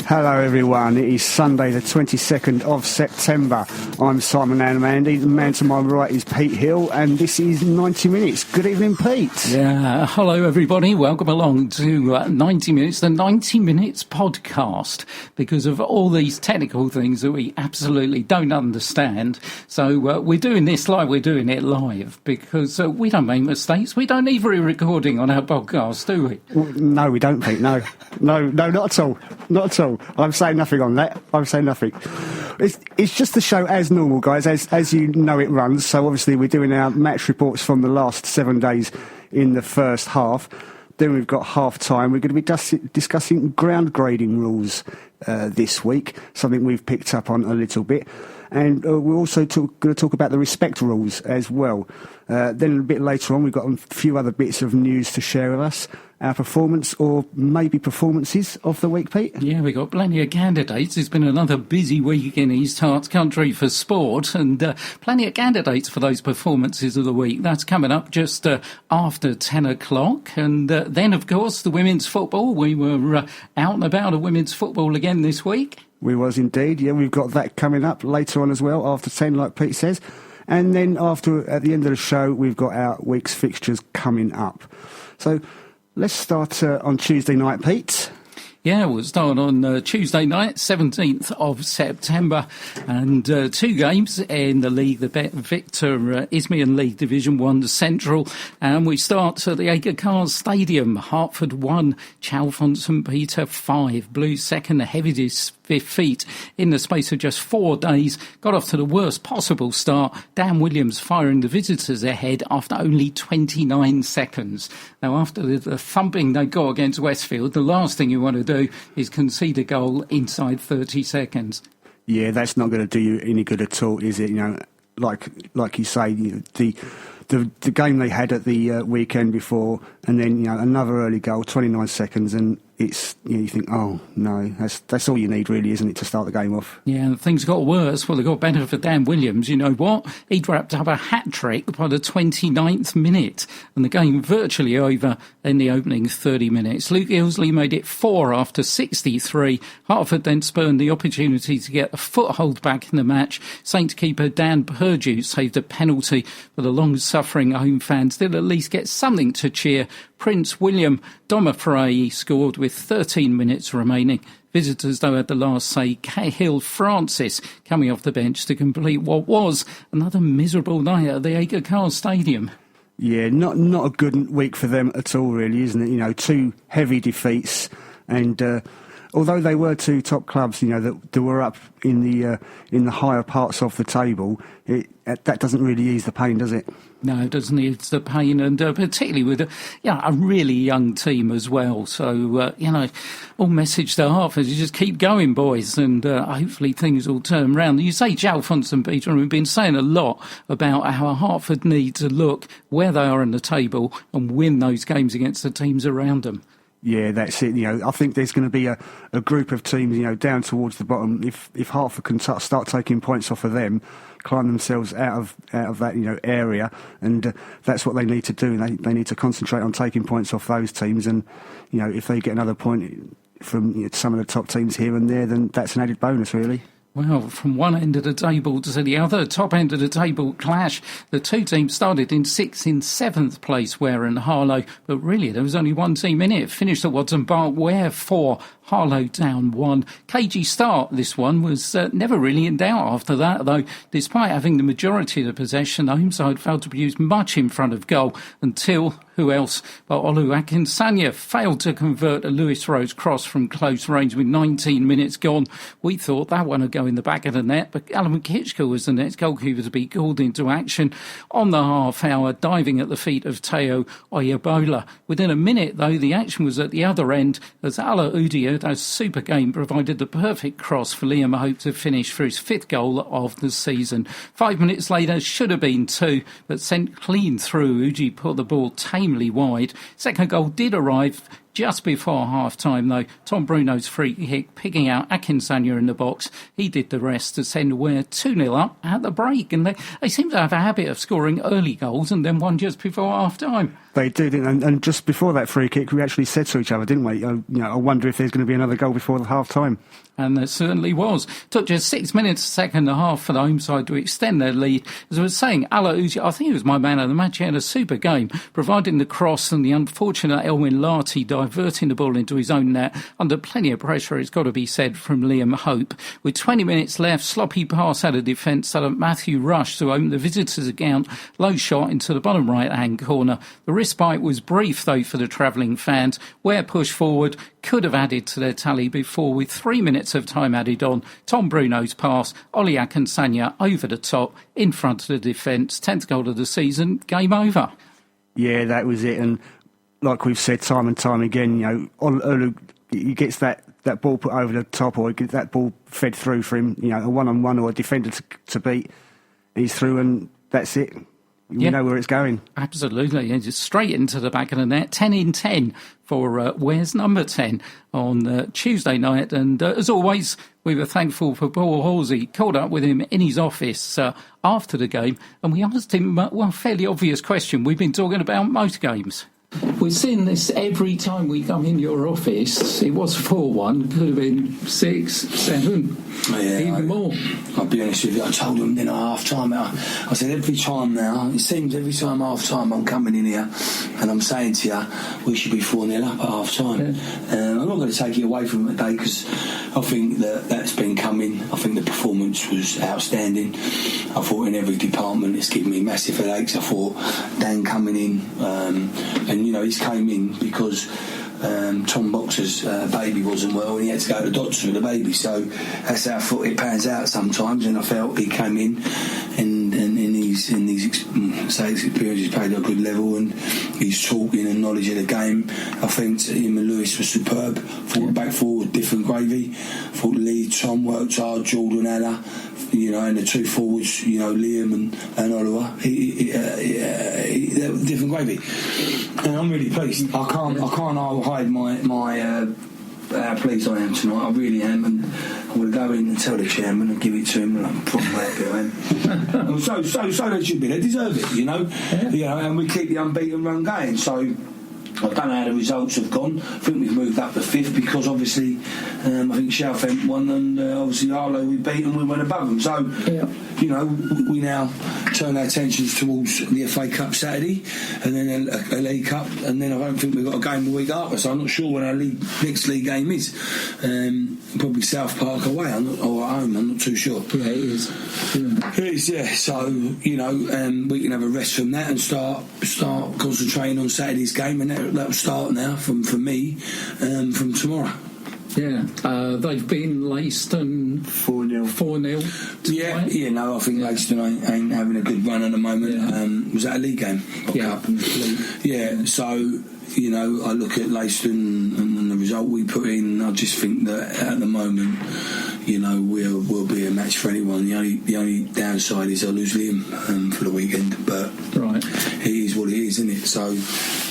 Hello everyone, it is Sunday the 22nd of September. I'm Simon Annamandy, the man to my right is Pete Hill, and this is 90 Minutes. Good evening, Pete. Yeah, hello everybody, welcome along to 90 Minutes, the 90 Minutes podcast, because of all these technical things that we absolutely don't understand. So we're doing this like we're doing it live, because we don't make mistakes, we don't need re-recording on our podcast, do we? Well, no, we don't, Pete, no, not at all. Not at all. I'm saying nothing on that. I'm saying nothing. It's just the show as normal, guys, as you know it runs. So obviously we're doing our match reports from the last 7 days in the first half. Then we've got half time. We're going to be discussing ground grading rules this week, something we've picked up on a little bit. And we're also going to talk about the respect rules as well. Then a bit later on, we've got a few other bits of news to share with us. Our performance, or maybe performances, of the week, Pete? Yeah, we've got plenty of candidates. It's been another busy week in East Hearts country for sport, and plenty of candidates for those performances of the week. That's coming up just after 10 o'clock. And then, of course, the women's football. We were out and about at women's football again this week. We was indeed. Yeah, we've got that coming up later on as well, after 10, like Pete says. And then at the end of the show, we've got our week's fixtures coming up. So let's start on Tuesday night, Pete. Yeah, we'll start on Tuesday night, 17th of September, and 2 games in the league. The Victor Isthmian League Division 1 Central, and we start at the Aga Khan Stadium. Hartford 1, Chalfont St Peter 5. Blues second, the heaviest defeat in the space of just 4 days. Got off to the worst possible start. Dan Williams firing the visitors ahead after only 29 seconds. Now, after the thumping they got against Westfield, the last thing you want to do is concede a goal inside 30 seconds. Yeah, that's not going to do you any good at all, is it? You know, like you say, the game they had at the weekend before, and then another early goal, 29 seconds, and it's you think, oh no, that's all you need really, isn't it, to start the game off? Yeah, and things got worse. Well, they got better for Dan Williams. You know what? He'd wrapped up a hat-trick by the 29th minute, and the game virtually over in the opening 30 minutes. Luke Ilsley made it 4 after 63. Hartford then spurned the opportunity to get a foothold back in the match. Saints keeper Dan Purdue saved a penalty, but the long-suffering home fans did at least get something to cheer. Prince William Domafray scored with 13 minutes remaining. Visitors, though, had the last say. Cahill Francis coming off the bench to complete what was another miserable night at the Aga Khan Stadium. Yeah, not a good week for them at all, really, isn't it? 2 heavy defeats, and although they were 2 top clubs, that were up in the higher parts of the table, that doesn't really ease the pain, does it? No, it doesn't ease the pain, and particularly with a really young team as well. So, all message to Hartford is just keep going, boys, and hopefully things will turn around. You say Chalfont St Peter, and we've been saying a lot about how Hartford need to look where they are in the table and win those games against the teams around them. Yeah, that's it. I think there's going to be a group of teams, down towards the bottom. If Hartford can start taking points off of them, climb themselves out of that area, and that's what they need to do. They need to concentrate on taking points off those teams, and if they get another point from some of the top teams here and there, then that's an added bonus, really. Well, from one end of the table to the other, top end of the table clash. The 2 teams started in 6th and 7th place, Ware and Harlow, but really there was only one team in it. Finished at Watson Park, Ware 4, Harlow down 1. Cagey start, this one, was never really in doubt after that, though. Despite having the majority of the possession, the home side failed to produce much in front of goal until, who else but Olu Akinsanya failed to convert a Lewis Rose cross from close range with 19 minutes gone. We thought that one would go in the back of the net, but Alan Kitchker was the next goalkeeper to be called into action on the half hour, diving at the feet of Teo Oyebola. Within a minute, though, the action was at the other end as Ala Udia, as super game, provided the perfect cross for Liam Hope to finish for his 5th goal of the season. 5 minutes later, should have been 2, but sent clean through. Uji put the ball tamely wide. Second goal did arrive Just before half-time, though, Tom Bruno's free kick picking out Akinsanya in the box. He did the rest to send Ware 2-0 up at the break. And they seem to have a habit of scoring early goals and then one just before half-time. They did, and just before that free kick, we actually said to each other, didn't we? I wonder if there's going to be another goal before the half-time. And there certainly was. Took just 6 minutes, second and a half for the home side to extend their lead. As I was saying, Ala Uzi, I think he was my man of the match. He had a super game, providing the cross and the unfortunate Elwin Larty diverting the ball into his own net under plenty of pressure, it's got to be said, from Liam Hope. With 20 minutes left, sloppy pass out of defence so that Matthew Rush to open the visitors' account, low shot into the bottom right-hand corner. The respite was brief, though, for the travelling fans. Ware pushed forward, could have added to their tally before, with 3 minutes of time added on, Tom Bruno's pass, Ollie Akinsanya over the top, in front of the defence, 10th goal of the season, game over. Yeah, that was it, and like we've said time and time again, Olu, he gets that ball put over the top, or gets that ball fed through for him, a one-on-one or a defender to beat, he's through and that's it. You know where it's going. Absolutely. And just straight into the back of the net. 10 in 10 for Ware's number 10 on Tuesday night. And as always, we were thankful for Paul Halsey. Caught up with him in his office after the game. And we asked him, fairly obvious question. We've been talking about motor games. We're seeing this every time we come in your office. It was 4-1, could have been 6, 7, even more. I'll be honest with you, I told them then at half-time, I said every time now, it seems every time half-time I'm coming in here and I'm saying to you, we should be 4-0 up at half-time. Yeah. I'm not going to take it away from it today because I think that's been coming. I think the performance was outstanding. I thought in every department it's given me massive headaches. I thought Dan coming in, and he's came in because Tom Boxer's baby wasn't well and he had to go to the doctor with the baby, so that's how I thought it pans out sometimes. And I felt he came in and in these experiences played at a good level, and his talking and knowledge of the game, I think him and Lewis were superb. Thought back forward, different gravy. Thought Lee, Tom worked hard, Jordan, Ella, and the two forwards, Liam and Oliver, they were different gravy, and I'm really pleased. I can't hide my how pleased I am tonight. I really am, and I'm going to go in and tell the chairman and give it to him, and I'm probably happy I am. so they should be. They deserve it, and we keep the unbeaten run going. So I don't know how the results have gone. I think we've moved up to 5th because obviously I think Southend won, and obviously Arlo we beat and we went above them. So we now turn our attentions towards the FA Cup Saturday and then a League Cup, and then I don't think we've got a game the week after, so I'm not sure when our next league game is. Probably South Park away or at home, I'm not too sure. Yeah, it is. It is, yeah. So we can have a rest from that and start concentrating on Saturday's game, and that'll start now from me from tomorrow. Yeah, they've been Leiston 4-0. Yeah, I think Leiston ain't having a good run at the moment. Yeah. Was that a league game? Yeah. Yeah, so I look at Leiston and the result we put in. I just think that at the moment, we'll be a match for anyone. The only downside is I lose Liam for the weekend, but right, it is what it is, isn't it? So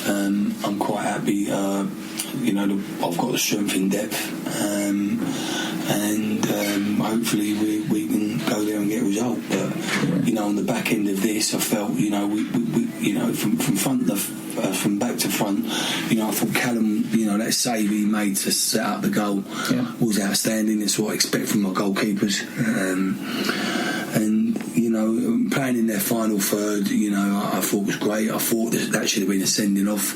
I'm quite happy. I've got the strength in depth, and hopefully we can go there and get a result. But on the back end of this, I felt we from back to front, I thought Callum, that save he made to set up the goal was outstanding. That's what I expect from my goalkeepers. And playing in their final third, I thought was great. I thought that should have been a sending off,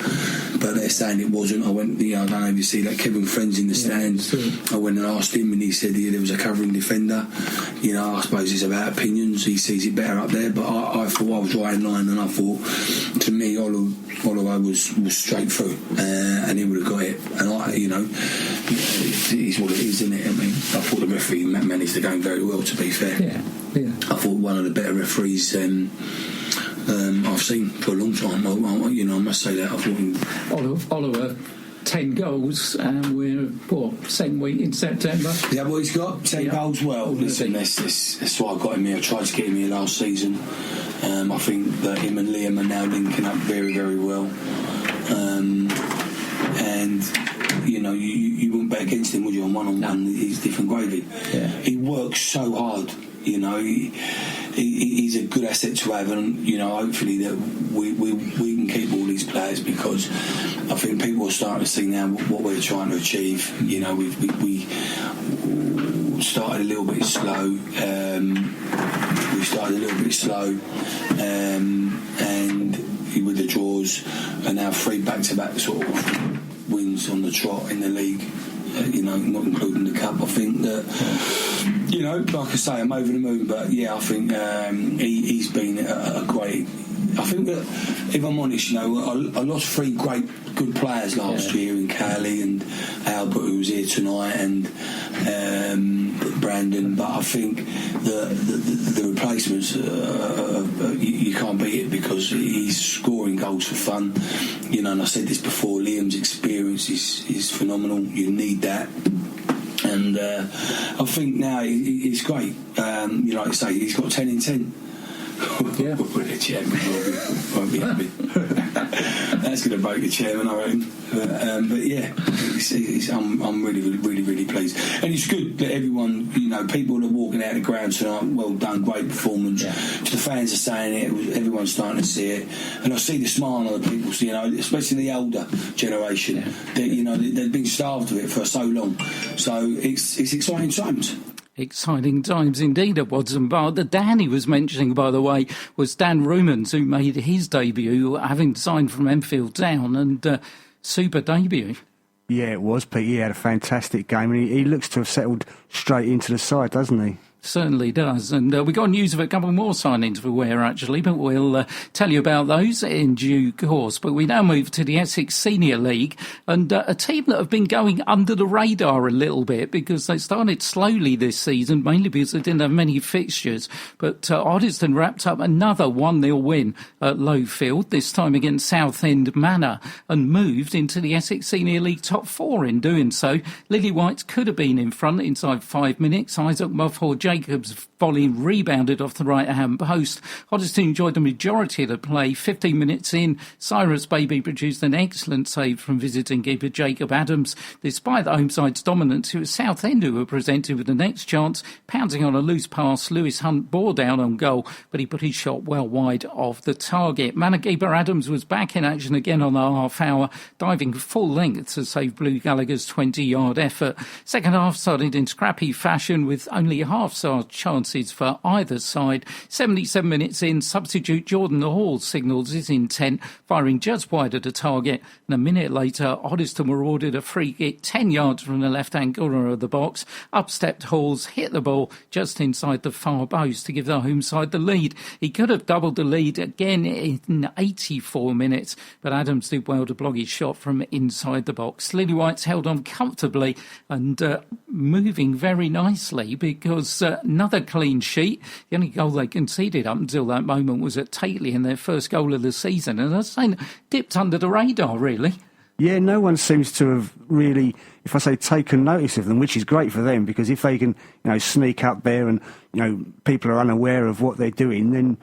but they're saying it wasn't. I went, I don't know if you see that Kevin Friends in the stands. I went and asked him, and he said there was a covering defender. I suppose it's about opinions. He sees it better up there, but I thought I was right in line, and I thought, to me, Oliver was straight through, and he would have got it. And it is what it is, isn't it? I mean, I thought the referee managed the game very well, to be fair. Yeah. I thought one of the better referees I've seen for a long time. I must say that. I thought Oliver, 10 goals, and we're second week in September. Yeah, well, he's got 10 goals. Well, listen, that's why I got him here. I tried to get him here last season. I think that him and Liam are now linking up very, very well. And and you wouldn't bet against him, would you? On one-on-one, he's different gravy. Yeah. He works so hard. He's a good asset to have, and hopefully that we can keep all these players, because I think people are starting to see now what we're trying to achieve. We started a little bit slow. And with the draws, and now 3 back-to-back sort of wins on the trot in the league. Not including the cup. I think that, like I say, I'm over the moon. But yeah, I think he's been a great. I think that, if I'm honest, I lost 3 good players last year in Cali and Albert, who was here tonight, and Brandon. But I think the replacements, you can't beat it, because he's scoring goals for fun. And I said this before, Liam's experience is phenomenal. You need that. And I think now he's great. Like I say, he's got 10 in 10. Yeah. The chairman won't be happy. That's going to break the chairman, I reckon. But yeah, I'm really, really, really, really pleased. And it's good that everyone, people are walking out of the ground tonight. Well done, great performance. Yeah. The fans are saying it. Everyone's starting to see it, and I see the smile on the people. Especially the older generation. Yeah. That they've been starved of it for so long. So it's exciting times. Exciting times indeed at Watson Bar. The Dan he was mentioning, by the way, was Dan Rumans, who made his debut, having signed from Enfield Town, and super debut. Yeah, it was, Pete. He had a fantastic game, and he looks to have settled straight into the side, doesn't he? Certainly does. And we got news of a couple more signings for Ware, actually, but we'll tell you about those in due course. But we now move to the Essex Senior League, and a team that have been going under the radar a little bit, because they started slowly this season, mainly because they didn't have many fixtures. But Oddiston wrapped up another 1-0 win at Lowfield, this time against Southend Manor, and moved into the Essex Senior League top 4 in doing so. Lily White could have been in front inside 5 minutes. Isaac Mufford Jacobs' volley rebounded off the right-hand post. Oddiston enjoyed the majority of the play. 15 minutes in, Cyrus Baby produced an excellent save from visiting keeper Jacob Adams. Despite the home side's dominance, it was Southend who were presented with the next chance. Pouncing on a loose pass, Lewis Hunt bore down on goal, but he put his shot well wide of the target. Manor keeper Adams was back in action again on the half hour, diving full length to save Blue Gallagher's 20-yard effort. Second half started in scrappy fashion, with only half-side chances for either side. 77 minutes in, substitute Jordan Hall signalled his intent, firing just wide of the target. And a minute later, Oddiston were ordered a free kick 10 yards from the left-hand corner of the box. Up-stepped Halls, hit the ball just inside the far post to give the home side the lead. He could have doubled the lead again in 84 minutes, but Adams did well to block his shot from inside the box. Lily White's held on comfortably and moving very nicely, because another clean sheet. The only goal they conceded up until that moment was at Tatley in their first goal of the season, and I was saying, dipped under the radar, really. Yeah, no one seems to have really, if I say, taken notice of them, which is great for them, because if they can, sneak up there and, people are unaware of what they're doing, then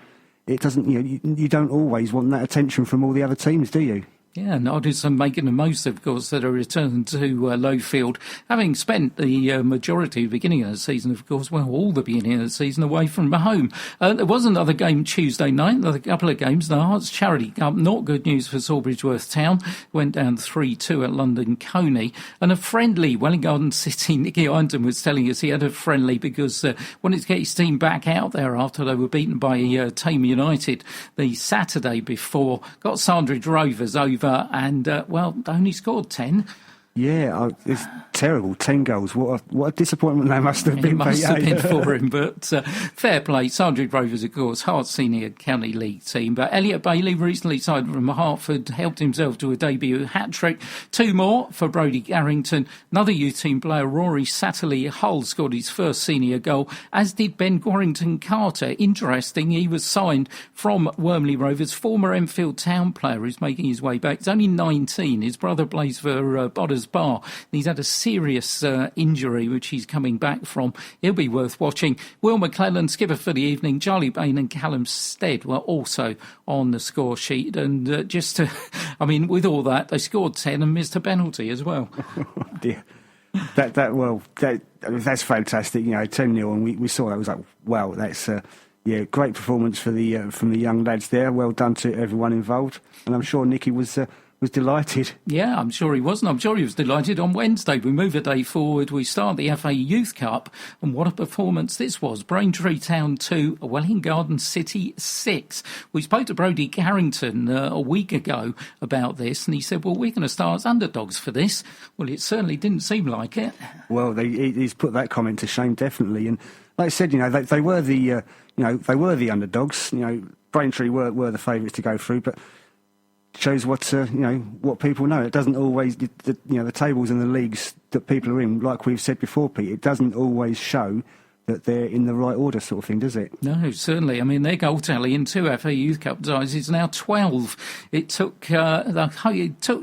it doesn't, you don't always want that attention from all the other teams, do you? Yeah, and Oddiston making the most, of course, that a return to Lowfield, having spent the majority of the beginning of the season, of course, all the beginning of the season away from home. There was another game Tuesday night, another couple of games. The Hearts Charity Cup, not good news for Sawbridgeworth Town, went down 3-2 at London Coney. And a friendly, Welwyn Garden City, Nicky Ironton was telling us he had a friendly because wanted to get his team back out there after they were beaten by Tame United the Saturday before. Got Sandridge Rovers over and, only scored 10. Yeah, it's terrible. 10 goals. What a disappointment that must have been. It must have been for him, but fair play. Sandridge Rovers, of course, Hearts Senior County League team. But Elliot Bailey, recently signed from Hartford, helped himself to a debut hat-trick. 2 more for Brodie Garrington. Another youth team player, Rory Satterley Hull, scored his first senior goal, as did Ben Warrington Carter. Interesting, he was signed from Wormley Rovers, former Enfield Town player who's making his way back. He's only 19. His brother plays for Bodders Bar. He's had a serious injury, which he's coming back from. He'll be worth watching. Will McClellan, skipper for the evening, Charlie Bain and Callum Stead were also on the score sheet. And with all that, they scored 10 and missed a penalty as well. Oh dear. That's fantastic. 10-0, and we saw that. It was like, wow, that's great performance from the young lads there. Well done to everyone involved, and I'm sure Nicky was delighted. Yeah, I'm sure he was, and I'm sure he was delighted. On Wednesday, we move a day forward. We start the FA Youth Cup, and what a performance this was. Braintree Town 2, Welwyn Garden City 6. We spoke to Brodie Carrington a week ago about this, and he said, well, we're going to start as underdogs for this. Well, it certainly didn't seem like it. Well, he's put that comment to shame, definitely. And like I said, they were the underdogs. Braintree were the favourites to go through, but shows what people know. It doesn't always the tables and the leagues that people are in, like we've said before, Pete, it doesn't always show that they're in the right order, sort of thing, does it? No, certainly. I mean, their goal tally in 2 FA Youth Cup ties is now 12. It took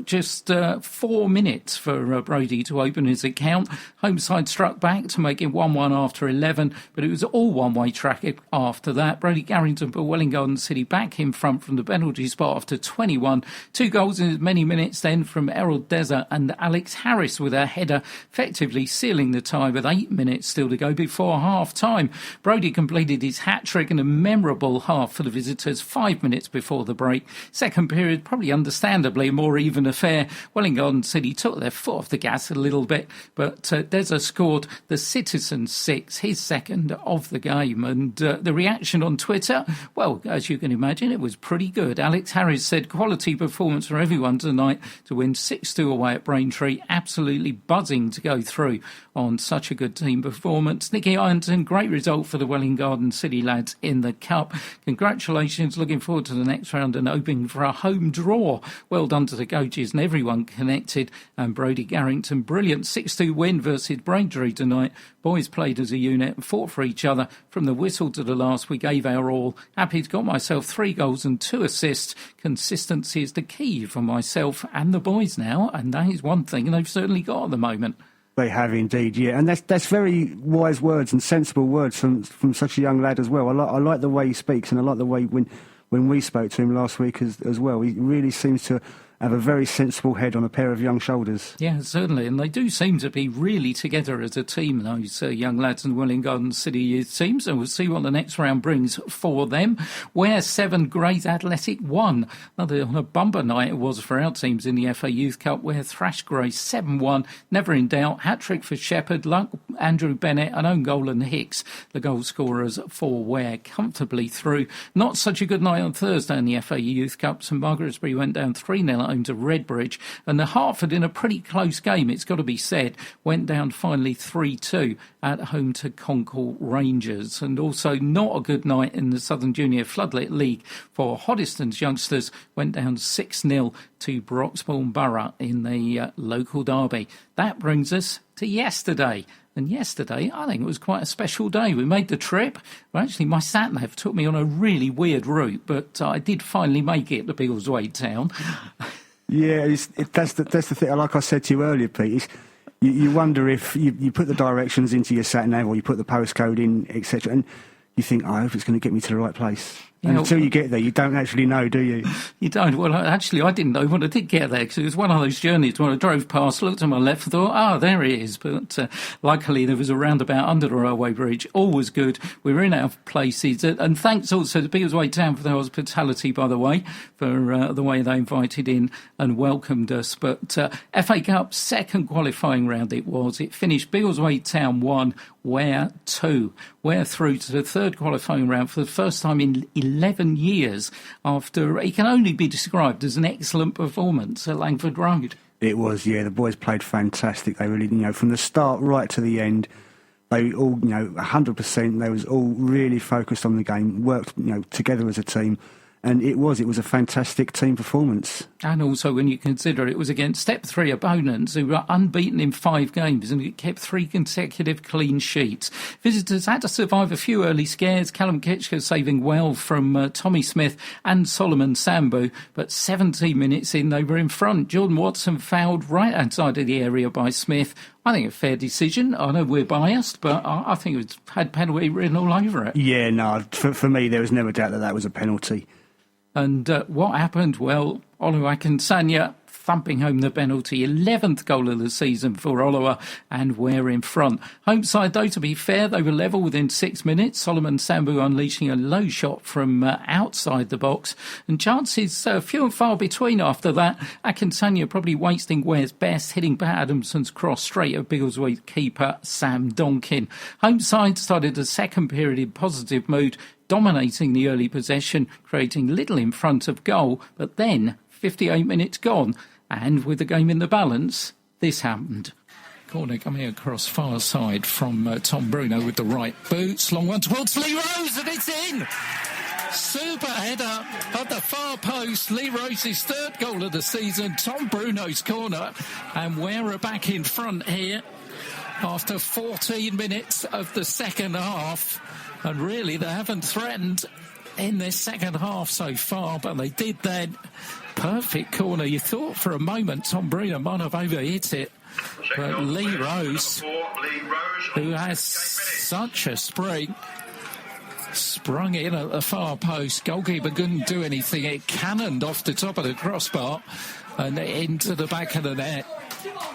just 4 minutes for Brodie to open his account. Homeside struck back to make it 1-1 after 11, but it was all one-way traffic after that. Brodie Carrington put Welwyn Garden City back in front from the penalty spot after 21. 2 goals in as many minutes then from Errol Deza and Alex Harris with a header, effectively sealing the tie with 8 minutes still to go before half-time. Brodie completed his hat-trick in a memorable half for the visitors 5 minutes before the break. Second period, probably understandably a more even affair. Welwyn Garden City took their foot off the gas a little bit, but Deza scored the Citizens 6, his second of the game. And the reaction on Twitter, well, as you can imagine, it was pretty good. Alex Harris said, quality performance for everyone tonight to win 6-2 away at Braintree. Absolutely buzzing to go through on such a good team performance. Nicky Ironton, great result for the Welwyn Garden City lads in the Cup. Congratulations, looking forward to the next round and hoping for a home draw. Well done to the coaches and everyone connected. And Brodie Carrington, brilliant 6-2 win versus Braintree tonight. Boys played as a unit and fought for each other. From the whistle to the last, we gave our all. Happy to got myself 3 goals and 2 assists. Consistency is the key for myself and the boys now, and that is one thing they've certainly got at the moment. They have indeed, yeah, and that's very wise words and sensible words from such a young lad as well. I like the way he speaks, and I like the way when we spoke to him last week as well. He really seems to have a very sensible head on a pair of young shoulders. Yeah, certainly, and they do seem to be really together as a team, those young lads in Welwyn Garden City youth teams, and we'll see what the next round brings for them. Ware 7, Grays Athletic 1. Another on a bumper night it was for our teams in the FA Youth Cup, where thrashed Grays 7-1, never in doubt. Hat-trick for Shepherd, Luck, Andrew Bennett, and own goal and Hicks, the goal scorers for Ware, comfortably through. Not such a good night on Thursday in the FA Youth Cup. St Margaret's went down 3-0 home to Redbridge, and the Hertford, in a pretty close game, it's got to be said, went down finally 3-2 at home to Concord Rangers. And also not a good night in the Southern Junior Floodlit League for Hoddesdon's youngsters, went down 6-0 to Broxbourne Borough in the local derby. That brings us to yesterday. And yesterday, I think it was quite a special day. We made the trip. Well, actually, my sat-nav took me on a really weird route, but I did finally make it to Biggleswade Town. Yeah, that's the thing. Like I said to you earlier, Pete, you wonder if you put the directions into your sat-nav or you put the postcode in, etc., and you think, I hope it's going to get me to the right place. And until you get there, you don't actually know, do you? You don't. Well, actually, I didn't know when I did get there, because it was one of those journeys when I drove past, looked to my left, and thought, there it is. But luckily, there was a roundabout under the railway bridge. All was good. We were in our places. And thanks also to Biggleswade Town for their hospitality, by the way, for the way they invited in and welcomed us. But FA Cup second qualifying round it was. It finished Biggleswade Town 1, Ware 2. Ware through to the third qualifying round for the first time in 11 years, after it can only be described as an excellent performance at Langford Road. It was, yeah. The boys played fantastic. They really, from the start right to the end, they all, 100%. They was all really focused on the game, worked, together as a team, And it was a fantastic team performance. And also when you consider it was against Step 3 opponents who were unbeaten in 5 games and it kept 3 consecutive clean sheets. Visitors had to survive a few early scares, Callum Kitchker saving well from Tommy Smith and Solomon Sambu, but 17 minutes in they were in front. Jordan Watson fouled right outside of the area by Smith. I think a fair decision. I know we're biased, but I think it had penalty written all over it. Yeah, no, for me there was never doubt that was a penalty. And what happened? Well, Oluwasegun thumping home the penalty, 11th goal of the season for Olowa, and we're in front. Home side, though, to be fair, they were level within 6 minutes. Solomon Sambu unleashing a low shot from outside the box, and chances few and far between after that. Akinsanya probably wasting Ware's best, hitting Pat Adamson's cross straight at Biggleswade keeper Sam Donkin. Home side started the second period in positive mood, dominating the early possession, creating little in front of goal, but then 58 minutes gone, and with the game in the balance, this happened. Corner coming across far side from Tom Bruno with the right boots. Long one towards Lee Rose, and it's in! Super header at the far post. Lee Rose's 3rd goal of the season. Tom Bruno's corner, and we're back in front here after 14 minutes of the second half. And really, they haven't threatened in this second half so far, but they did then. Perfect corner. You thought for a moment Tom Bruno might have overhit it. But Lee Rose, who has such a spring, sprung in at the far post. Goalkeeper couldn't do anything. It cannoned off the top of the crossbar and into the back of the net.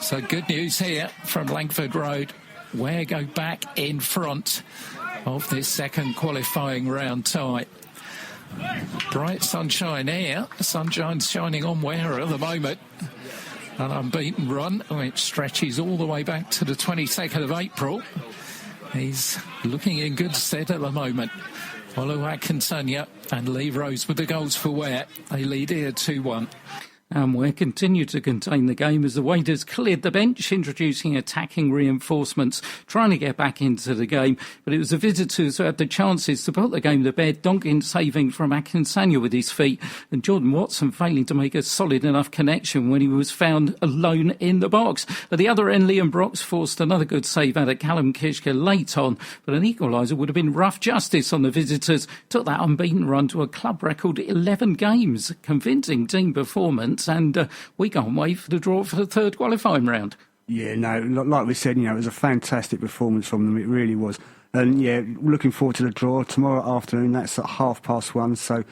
So good news here from Langford Road. Ware go back in front of this second qualifying round tie. Bright sunshine here. Sunshine's shining on Ware at the moment. An unbeaten run, which stretches all the way back to the 22nd of April. He's looking in good stead at the moment. Oluwasegun and Lee Rose with the goals for Ware. They lead here 2-1. And Ware continue to contain the game as the Waders cleared the bench, introducing attacking reinforcements, trying to get back into the game. But it was the visitors who had the chances to put the game to bed. Donkin saving from Akinsanya with his feet, and Jordan Watson failing to make a solid enough connection when he was found alone in the box. At the other end, Liam Brox forced another good save out of Callum Kitchker late on, but an equaliser would have been rough justice on the visitors. Took that unbeaten run to a club record 11 games. Convincing team performance. And we can't wait for the draw for the 3rd qualifying round. Yeah, no, like we said, it was a fantastic performance from them. It really was. And yeah, looking forward to the draw tomorrow afternoon. That's at 1:30, so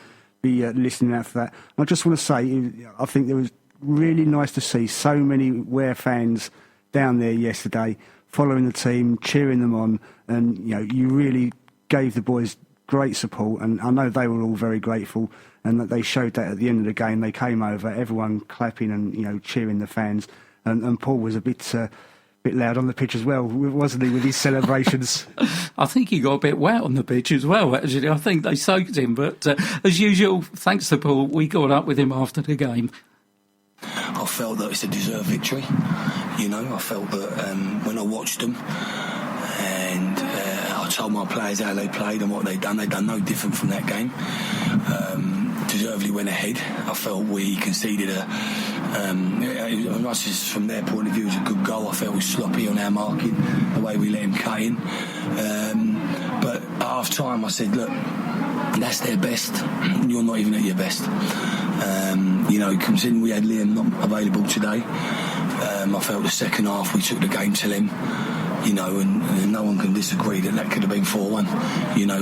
be listening out for that. And I just want to say, I think it was really nice to see so many Ware fans down there yesterday, following the team, cheering them on, and you really gave the boys great support, and I know they were all very grateful, and that they showed that at the end of the game. They came over, everyone clapping and cheering the fans, and Paul was a bit loud on the pitch as well, wasn't he, with his celebrations? I think he got a bit wet on the pitch as well, actually. I think they soaked him, but as usual, thanks to Paul, we got up with him after the game. I felt that it's a deserved victory. I felt that when I watched them, and I told my players how they played and what they'd done no different from that game. Deservedly went ahead. I felt we conceded much as from their point of view, it was a good goal. I felt we were sloppy on our marking, the way we let him cut in. But at half time I said, look, that's their best. You're not even at your best. Considering we had Liam not available today, I felt the second half we took the game to them. And no one can disagree that could have been 4-1.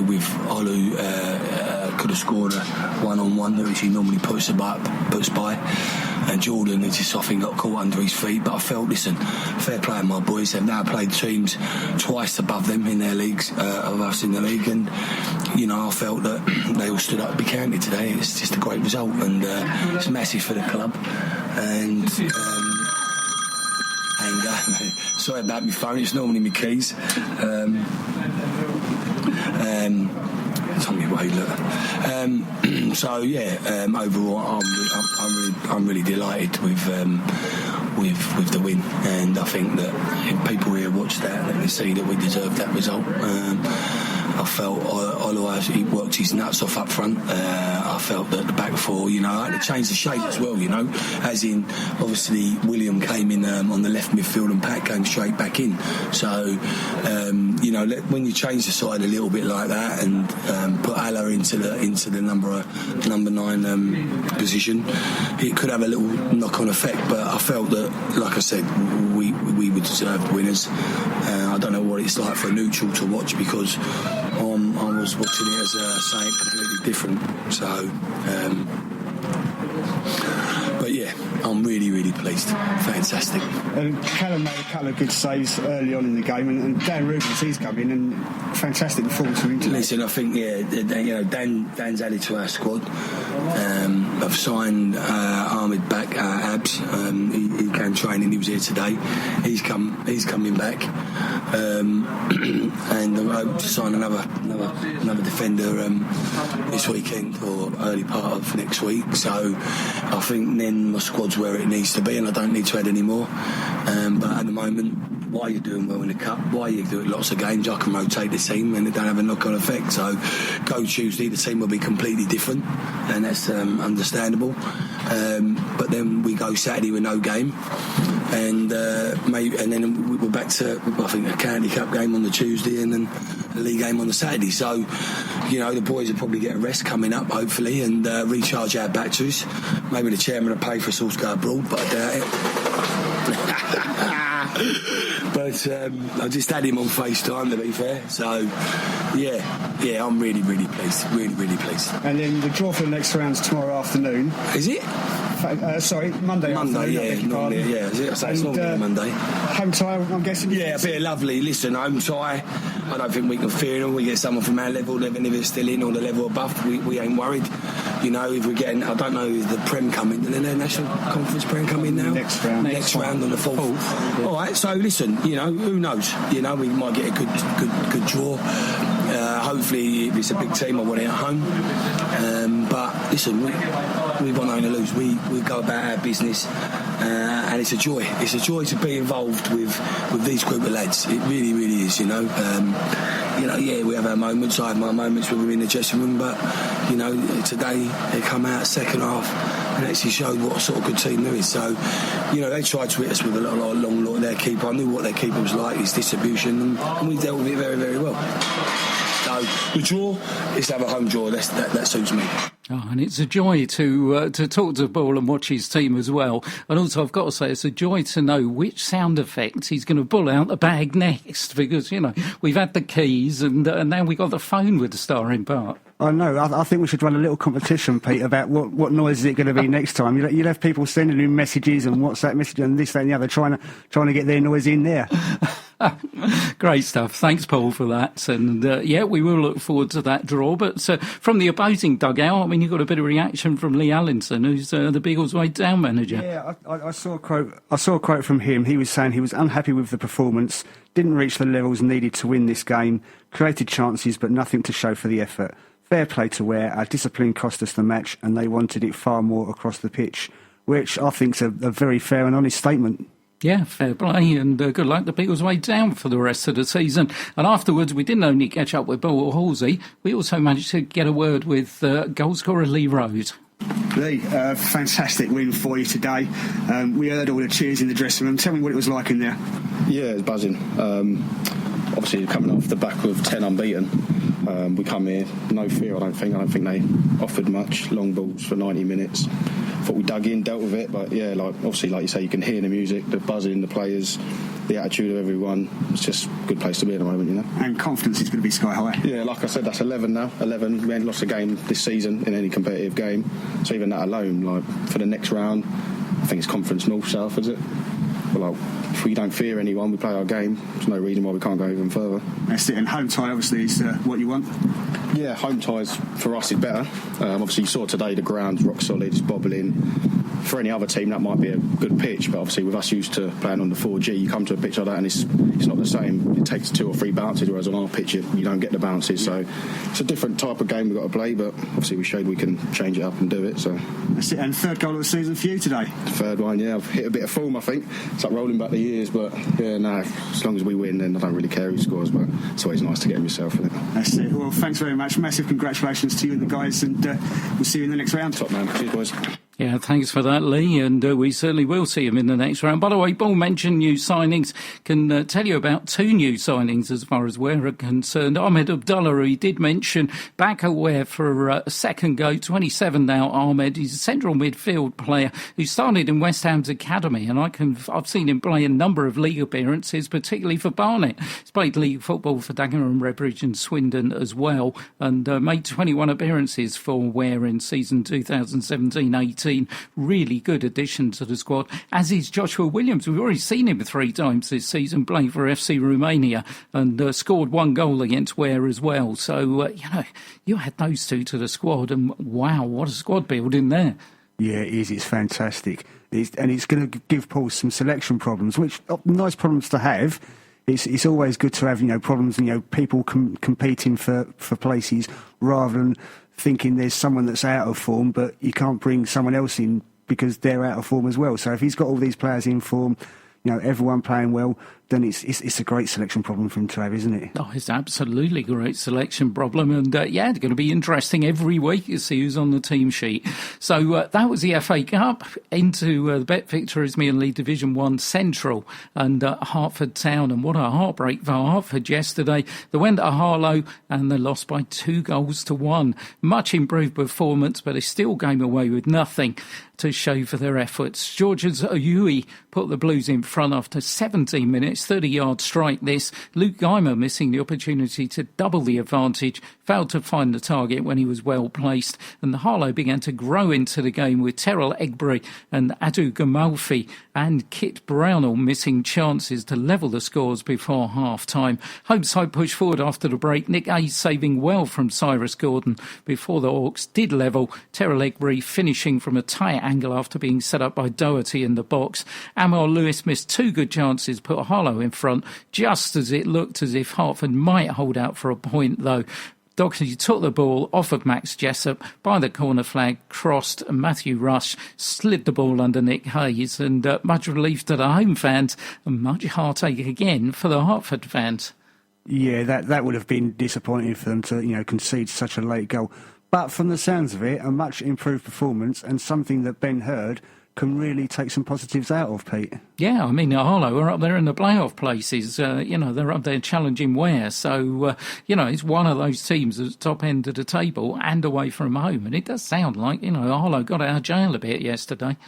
With Olu could have scored a one-on-one, which he normally puts by. And Jordan, it just often got caught under his feet. But I felt, fair play on my boys. They've now played teams twice above them in their leagues, of us in the league. And, I felt that they all stood up to be counted today. It's just a great result. And it's massive for the club. And... sorry about my phone, it's normally my keys. It's on my way, look. Overall, I'm really delighted with the win, and I think that if people here watch that, they can see that we deserved that result. I felt Oloa, he worked his nuts off up front. I felt that the back four, I had to change the shape as well, as in, obviously, William came in on the left midfield and Pat came straight back in. So, when you change the side a little bit like that and put Ala into the number 9 position, it could have a little knock-on effect. But I felt that, like I said, we were deserved winners. I don't know what it's like for a neutral to watch because I was watching it as something completely different. So, but yeah, I'm really, really pleased. Fantastic. And Callum made a couple of good saves early on in the game, and Dan Rubens, he's come in and fantastic performance from him today. Listen, I think Dan's added to our squad. I've signed Ahmed back, Abs. He came training. He was here today. He's coming back, and I hope to sign another defender this weekend or early part of next week. So I think then my squad's where it needs to be, and I don't need to add any more. But at the moment, while you're doing well in the cup, while you're doing lots of games, I can rotate the team and it don't have a knock-on effect. So go Tuesday, the team will be completely different, and that's understandable. But then we go Saturday with no game, and then we're back to, I think, a county cup game on the Tuesday and then a league game on the Saturday. So the boys will probably get a rest coming up, hopefully, and recharge our batteries. Maybe the chairman will pay for us all to go abroad, but I doubt it. But I just had him on FaceTime, to be fair. So, yeah, I'm really, really pleased. Really, really pleased. And then the draw for the next round's tomorrow afternoon. Is it? Monday afternoon. Normally, yeah. It's normally Monday. Home tie, I'm guessing? Yeah, a bit lovely. Listen, home tie, I don't think we can fear them. We get someone from our level, even if it's still in, or the level above, we ain't worried. If we're getting, I don't know if the Prem coming, and then the National Conference Prem coming now? Next round on the 4th. Yeah. All right, so listen, who knows? We might get a good draw. Hopefully, if it's a big team, I want it at home. But listen, we've got nothing to lose. We go about our business, and it's a joy. It's a joy to be involved with these group of lads. It really, really is. Yeah, we have our moments. I have my moments when we're in the dressing room, but today they come out second half and actually showed what sort of good team there is. So, they tried to hit us with a lot of long look at their keeper. I knew what their keeper was like, his distribution, and we dealt with it very, very well. So the draw is to have a home draw. That suits me. Oh, and it's a joy to talk to Paul and watch his team as well. And also, I've got to say, it's a joy to know which sound effects he's going to pull out the bag next, because we've had the keys and now we got the phone with the starring part. I know. I think we should run a little competition, Pete, about what noise is it going to be next time. You'll have people sending in messages and WhatsApp messages and this, that, and the other, trying to get their noise in there. Great stuff. Thanks, Paul, for that. And we will look forward to that draw. But from the opposing dugout, you got a bit of reaction from Lee Allinson, who's the Biggleswade Down manager. Yeah, I saw a quote. I saw a quote from him. He was saying he was unhappy with the performance, didn't reach the levels needed to win this game, created chances but nothing to show for the effort. Fair play to Ware. Our discipline cost us the match, and they wanted it far more across the pitch, which I think is a very fair and honest statement. Yeah, fair play, and good luck to Biggleswade Down for the rest of the season. And afterwards, we didn't only catch up with Bill Halsey, we also managed to get a word with goalscorer Lee Rose. Lee, fantastic win for you today. We heard all the cheers in the dressing room. Tell me what it was like in there. Yeah, it was buzzing. Obviously, coming off the back of 10 unbeaten, we come here, no fear, I don't think they offered much. Long balls for 90 minutes. Thought we dug in, dealt with it, but yeah, obviously, like you say, you can hear the music, the buzzing, the players, the attitude of everyone. It's just a good place to be at the moment, And confidence is going to be sky high. Yeah, like I said, that's 11 now. 11. We ain't lost a game this season in any competitive game. So even that alone, for the next round, I think it's conference north-south, is it? Well, if we don't fear anyone, we play our game. There's no reason why we can't go even further. That's it. And home tie, obviously, is what you want. Yeah, home ties for us is better. Obviously, you saw today the ground's rock solid, it's bobbling. for any other team that might be a good pitch, but obviously with us used to playing on the 4G, you come to a pitch like that and it's not the same. It takes 2 or 3 bounces, whereas on our pitch you don't get the bounces. So it's a different type of game we've got to play, but obviously we showed we can change it up and do it. So that's it. And third goal of the season for you today? Third one, yeah. I've hit a bit of form, I think. It's like rolling back the years, but yeah, no, as long as we win, then I don't really care who scores, but it's always nice to get him yourself, isn't it? That's it. Well, thanks very much. Massive congratulations to you and the guys, and we'll see you in the next round. Top man. Cheers, boys. Yeah, thanks for that, Lee, and we certainly will see him in the next round. By the way, Ball mentioned new signings. Can tell you about 2 new signings as far as we're concerned. Ahmed Abdullah, who he did mention, back at Ware for a second go, 27 now, Ahmed. He's a central midfield player who started in West Ham's academy, and I've seen him play a number of league appearances, particularly for Barnet. He's played league football for Dagenham, Redbridge and Swindon as well, and made 21 appearances for Ware in season 2017-18. Really good addition to the squad, as is Joshua Williams. We've already seen him 3 times this season playing for FC Romania and scored 1 goal against Ware as well. So, you add those 2 to the squad and wow, what a squad building there. Yeah, it is. It's fantastic. And it's going to give Paul some selection problems, which are nice problems to have. It's always good to have, problems, people competing for places rather than thinking there's someone that's out of form, but you can't bring someone else in because they're out of form as well. So if he's got all these players in form, everyone playing well, then it's a great selection problem for him to have, isn't it? Oh, it's absolutely a great selection problem. And, it's going to be interesting every week to see who's on the team sheet. So that was the FA Cup. Into the Bet Victories Me and League Division 1 Central and Hertford Town. And what a heartbreak for Hertford yesterday. They went to Harlow and they lost by 2-1. Much improved performance, but they still came away with nothing to show for their efforts. George's Oyui put the Blues in front after 17 minutes. 30-yard strike this. Luke Geimer missing the opportunity to double the advantage, failed to find the target when he was well placed, and the Harlow began to grow into the game with Terrell Egbury and Adu Gamalfi and Kit Brownell missing chances to level the scores before half-time. Homeside pushed forward after the break, Nick Hayes saving well from Cyrus Gordon before the Hawks did level, Terrell Egbury finishing from a tight angle after being set up by Doherty in the box. Amar Lewis missed 2 good chances, put Harlow in front, just as it looked as if Hertford might hold out for a point, though. Doherty took the ball off of Max Jessup by the corner flag, crossed, and Matthew Rush slid the ball under Nick Hayes, and much relief to the home fans and much heartache again for the Hertford fans. Yeah, that would have been disappointing for them to concede such a late goal. But from the sounds of it, a much improved performance and something that Ben Hurd can really take some positives out of, Pete. Yeah, I mean, Harlow are up there in the playoff places. They're up there challenging Ware. So, it's one of those teams at the top end of the table and away from home. And it does sound like, Harlow got out of jail a bit yesterday.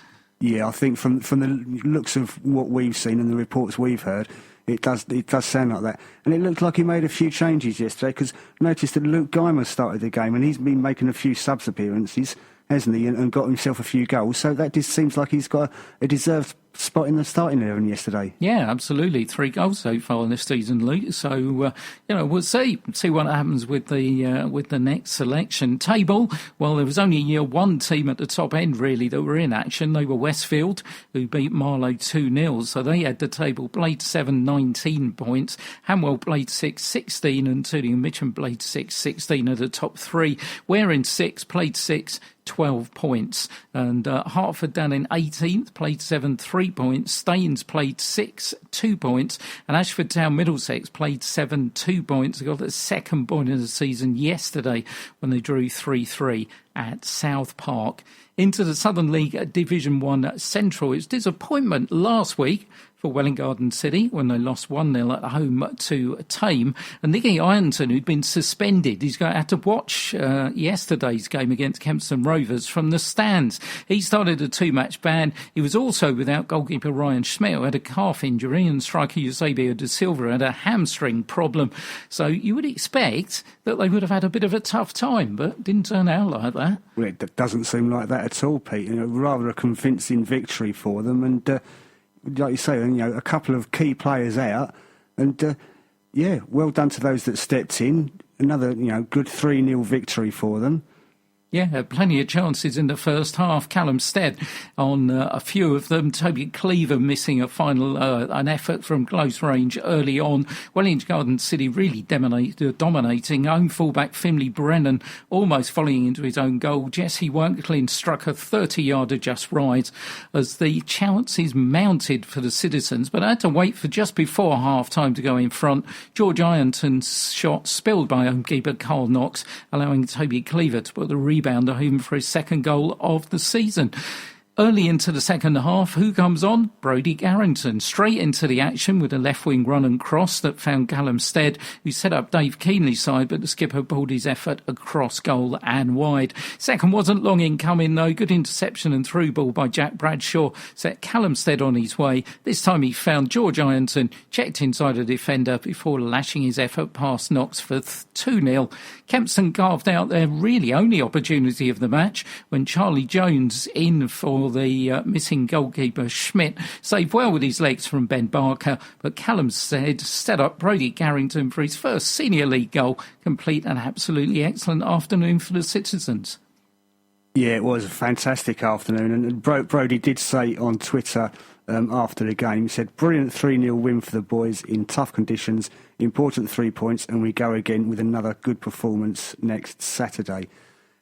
Yeah, I think from the looks of what we've seen and the reports we've heard, it does sound like that. And it looked like he made a few changes yesterday, because noticed that Luke Geimer started the game and he's been making a few subs appearances, hasn't he, and got himself a few goals. So that just seems like he's got a deserved spot in the starting 11 yesterday. Yeah, absolutely. 3 goals so far in this season, Luke. So, we'll see what happens with the next selection. Table, well, there was only one team at the top end, really, that were in action. They were Westfield, who beat Marlow 2-0. So they had the table, played 7, 19 points. Hanwell played 6, 16, and Tooting and Mitcham played 6, 16 at the top 3. Ware in 6, played 6, 12 points. And Hertford down in 18th, played 7, 3 points. Staines played 6, 2 points. And Ashford Town Middlesex played 7, 2 points. They got the second point of the season yesterday when they drew 3-3 at South Park. Into the Southern League Division 1 Central. It's disappointment last week for Welwyn Garden City when they lost 1-0 at home to Tame. And Nicky Ironton, who'd been suspended, he's going to have to watch yesterday's game against Kempston Rovers from the stands. He started a 2-match ban. He was also without goalkeeper Ryan Schmidt, who had a calf injury, and striker Eusebio da Silva had a hamstring problem. So you would expect that they would have had a bit of a tough time, but didn't turn out like that. Well, it doesn't seem like that at all, Pete. Rather a convincing victory for them, and like you say, a couple of key players out, and well done to those that stepped in. Another, good 3-0 victory for them. Yeah, plenty of chances in the first half. Callum Stead on a few of them. Toby Cleaver missing a final, an effort from close range early on. Wellinge Garden City really dominating. Home fullback Finlay Brennan almost following into his own goal. Jesse Wanklin struck a 30-yarder just right as the chances mounted for the Citizens, but I had to wait for just before half-time to go in front. George Ironton's shot spilled by homekeeper Carl Knox, allowing Toby Cleaver to put the rebound home for his second goal of the season. Early into the second half, who comes on? Brodie Garrington, straight into the action with a left-wing run and cross that found Callum Stead, who set up Dave Keenley's side, but the skipper pulled his effort across goal and wide. Second wasn't long in coming, though. Good interception and through ball by Jack Bradshaw set Callum Stead on his way. This time he found George Ironton, checked inside a defender before lashing his effort past Knox for 2-0. Kempston carved out their really only opportunity of the match when Charlie Jones, in for the missing goalkeeper Schmidt, saved well with his legs from Ben Barker, but Callum Stead set up Brodie Garrington for his first Senior League goal. Complete an absolutely excellent afternoon for the Citizens. Yeah, it was a fantastic afternoon, and Brodie did say on Twitter after the game, he said, brilliant 3-0 win for the boys in tough conditions, important 3 points, and we go again with another good performance next Saturday.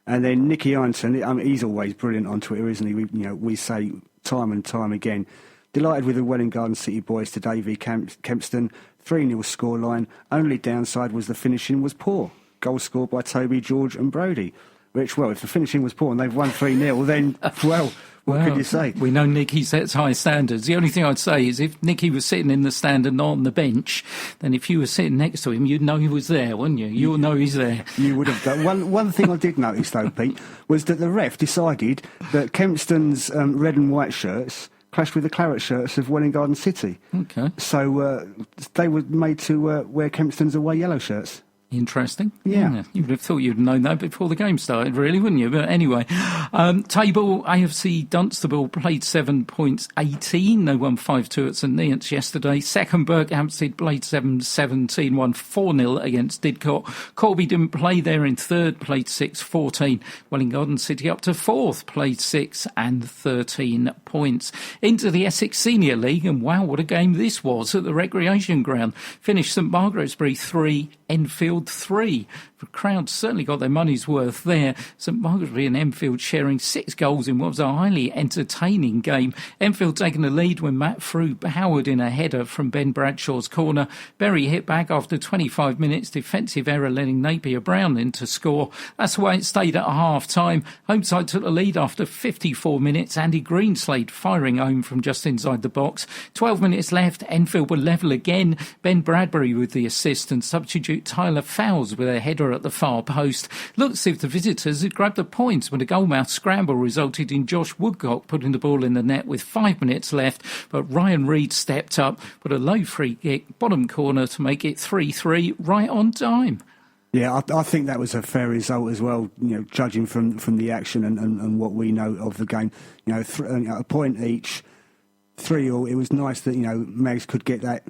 And then Nicky Ironton, he's always brilliant on Twitter, isn't he? We say time and time again, delighted with the Wellinge Garden City boys today v Kempston, 3-0 scoreline. Only downside was the finishing was poor. Goal scored by Toby, George and Brodie. Which, well, if the finishing was poor and they've won 3-0, then, well, what could you say? We know Nicky sets high standards. The only thing I'd say is if Nicky was sitting in the stand and not on the bench, then if you were sitting next to him, you'd know he was there, wouldn't you? You'll know he's there. You would have done. One thing I did notice, though, Pete, was that the ref decided that Kempston's red and white shirts clashed with the claret shirts of Wellinge Garden City. Okay. So they were made to wear Kempston's away yellow shirts. Interesting. Yeah. You would have thought you'd known that before the game started, really, wouldn't you? But anyway, table, AFC Dunstable played 7 points 18. They won 5-2 at St Neots yesterday. Second, Berkhamsted played 7-17, won 4-0 against Didcot. Corby didn't play there in third, played 6-14. Wellinge Garden City up to fourth, played 6 and 13 points. Into the Essex Senior League, and wow, what a game this was at the Recreation Ground. Finished St Margaret's-Bury 3, Enfield 3. The crowd certainly got their money's worth there. St Margaret's-Bury and Enfield sharing 6 goals in what was a highly entertaining game. Enfield taking the lead when Matt threw Howard in a header from Ben Bradshaw's corner. Bury hit back after 25 minutes. Defensive error letting Napier Brown in to score. That's the way it stayed at half-time. Homeside took the lead after 54 minutes. Andy Greenslade firing home from just inside the box. 12 minutes left. Enfield were level again. Ben Bradbury with the assist and substitute Tyler Fowles with a header at the far post. Looks as if the visitors had grabbed the points when a goalmouth scramble resulted in Josh Woodcock putting the ball in the net with 5 minutes left, but Ryan Reid stepped up, put a low free kick, bottom corner to make it 3-3 right on time. Yeah, I think that was a fair result as well, judging from the action and what we know of the game. A point each, 3-3. It was nice that, Mags could get that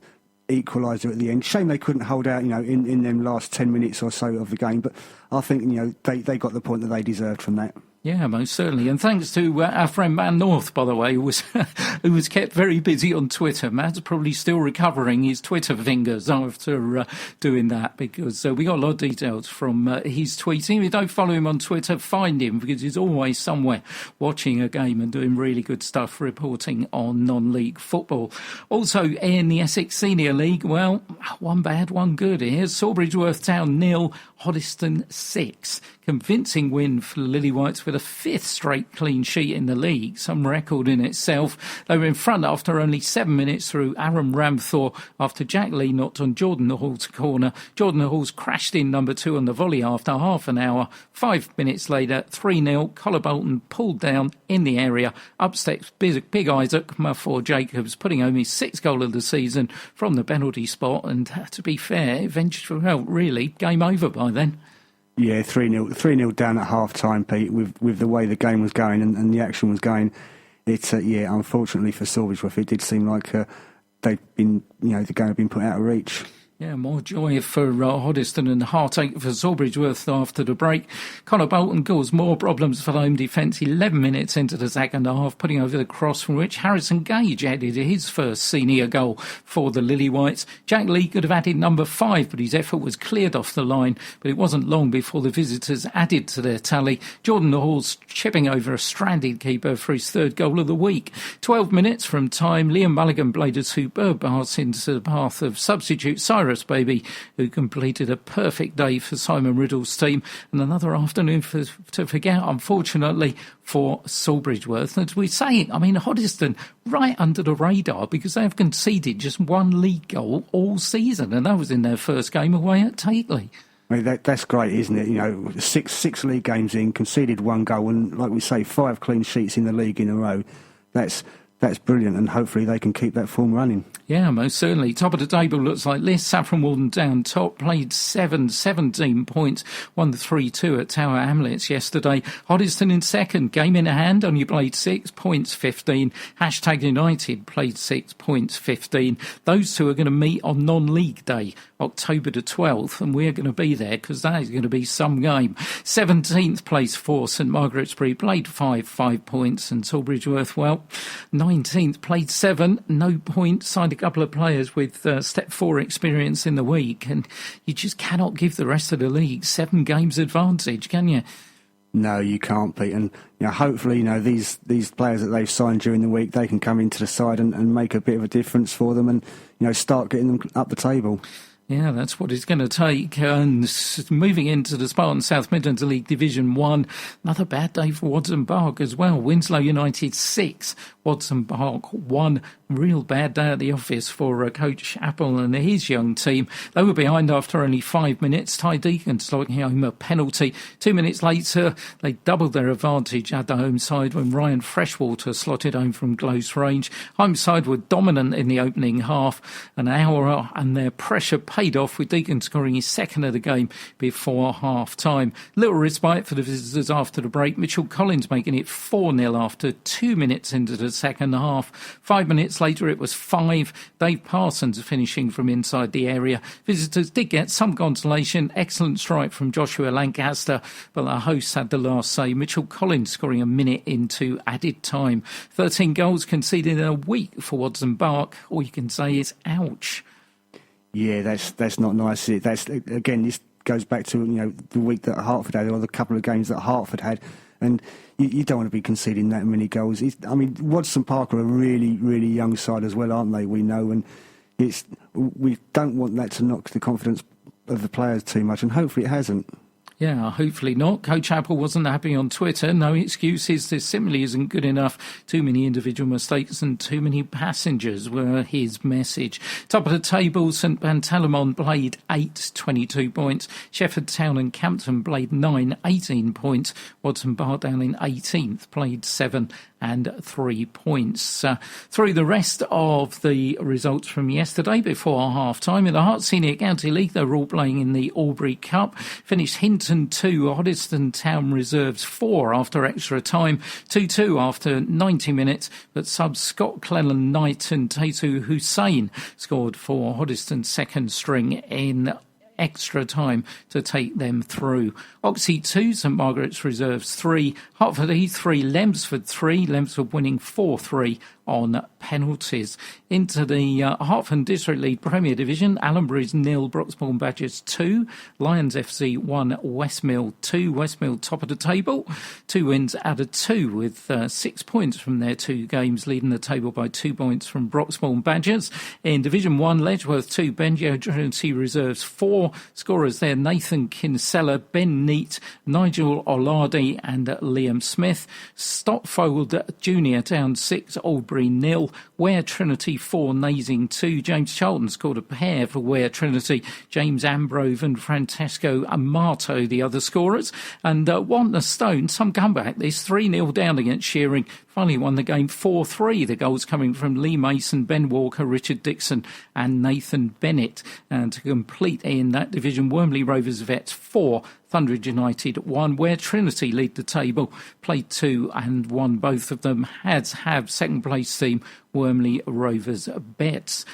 equaliser at the end. Shame they couldn't hold out, in them last 10 minutes or so of the game. But I think, they got the point that they deserved from that. Yeah, most certainly. And thanks to our friend Matt North, by the way, who was kept very busy on Twitter. Matt's probably still recovering his Twitter fingers after doing that, because we got a lot of details from his tweeting. If you don't follow him on Twitter, find him, because he's always somewhere watching a game and doing really good stuff, reporting on non-league football. Also, in the Essex Senior League, well, one bad, one good. Here's Sawbridgeworth Town 0, Hoddesdon 6. Convincing win for the Lily Whites with a 5th straight clean sheet in the league, some record in itself. They were in front after only 7 minutes through Aaron Ramthor after Jack Lee knocked on Jordan Hall's corner. Jordan Hall's crashed in number 2 on the volley after half an hour. 5 minutes later, 3-0, Collar Bolton pulled down in the area. Up steps Big Isaac Muffor Jacobs, putting home his 6th goal of the season from the penalty spot. And to be fair, eventually, well, really, game over by then. Yeah, 3-0 down at half-time, Pete, with the way the game was going and the action was going. It's, unfortunately for Sawbridgeworth, it did seem like they'd been, the game had been put out of reach. Yeah, more joy for Hoddesdon and heartache for Sawbridgeworth after the break. Connor Bolton caused more problems for the home defence 11 minutes into the second half, putting over the cross from which Harrison Gage added his first senior goal for the Lily-Whites. Jack Lee could have added number 5, but his effort was cleared off the line. But it wasn't long before the visitors added to their tally. Jordan Halls chipping over a stranded keeper for his third goal of the week. 12 minutes from time, Liam Mulligan played a superb pass into the path of substitute Cyrus Baby, who completed a perfect day for Simon Riddle's team, and another afternoon to forget, unfortunately, for Sawbridgeworth. As we say, I mean, Hoddesdon right under the radar because they have conceded just one league goal all season, and that was in their first game away at Takeley. I mean, that's great, isn't it? You know, six league games in, conceded one goal, and like we say, 5 clean sheets in the league in a row. That's brilliant, and hopefully they can keep that form running. Yeah, most certainly. Top of the table looks like this. Saffron Walden down top, played 17 points, won 3-2 at Tower Hamlets yesterday. Hoddesdon in second, game in hand, only played 6 points, 15. Hashtag United played 6 points, 15. Those two are going to meet on non-league day, October the 12th, and we're going to be there because that is going to be some game. 17th place for St Margaret's-Bury, played 5 points, and Sawbridgeworth, well, 19th, played 7, no points, signed a couple of players with step 4 experience in the week, and you just cannot give the rest of the league 7 games advantage, can you? No, you can't, Pete. And hopefully, these players that they've signed during the week, they can come into the side and make a bit of a difference for them, and start getting them up the table. Yeah, that's what it's going to take. And moving into the Spartan South Midlands League Division 1, another bad day for Wadson Park as well. Winslow United 6, Wadson Park 1. Real bad day at the office for Coach Apple and his young team. They were behind after only 5 minutes. Ty Deacon slotting home a penalty. 2 minutes later, they doubled their advantage at the home side when Ryan Freshwater slotted home from close range. Home side were dominant in the opening half. An hour and their pressure paid off, with Deacon scoring his second of the game before half-time. Little respite for the visitors after the break. Mitchell Collins making it 4-0 after 2 minutes into the second half. 5 minutes later it was 5. Dave Parsons finishing from inside the area. Visitors did get some consolation. Excellent strike from Joshua Lancaster, but the hosts had the last say. Mitchell Collins scoring a minute into added time. 13 goals conceded in a week for Wadson Park. All you can say is ouch. Yeah, that's not nice. That's, again, this goes back to the week that Hertford had, or the couple of games that Hertford had, and you don't want to be conceding that many goals. Wadson Park are a really, really young side as well, aren't they? We know, and we don't want that to knock the confidence of the players too much, and hopefully it hasn't. Yeah, hopefully not. Coach Apple wasn't happy on Twitter. No excuses. This simply isn't good enough. Too many individual mistakes and too many passengers were his message. Top of the table, St Pantaleimon played 8, 22 points. Shefford Town and Campton played 9, 18 points. Wadson Park down in 18th played 7 and 3 points. Through the rest of the results from yesterday before half-time, in the Hart Senior County League, they were all playing in the Albury Cup. Finished Hinton 2, Hoddesdon Town Reserves 4 after extra time, 2-2 after 90 minutes, but subs Scott Cleland Knight and Tatu Hussein scored for Hoddesdon's second string in extra time to take them through. Oxley 2, St Margaret's Reserves 3, Hertford Heath 3, Lemsford 3, Lemsford winning 4-3 on penalties. Into the Hertford District League Premier Division, Allenbury's 0, Broxbourne Badgers 2, Lions FC 1, Westmill 2, Westmill top of the table, 2 wins out of 2 with 6 points from their 2 games, leading the table by 2 points from Broxbourne Badgers. In Division 1, Ledgeworth 2, Bendio Trinity Reserves 4, scorers there Nathan Kinsella, Ben Neat, Nigel Olardi and Liam Smith. Stotfold Junior down 6, Albury 0, Ware Trinity 4, Nazing 2. James Charlton scored a pair for Ware Trinity. James Ambrove and Francesco Amato, the other scorers. And Wantner Stone, some comeback. This 3-0 down against Shearing. Finally won the game 4-3. The goals coming from Lee Mason, Ben Walker, Richard Dixon and Nathan Bennett. And to complete in that division, Wormley Rovers Vets 4, Thunderidge United 1, where Trinity lead the table, played 2 and won both of them. Have second place team Wormley Rovers Vets.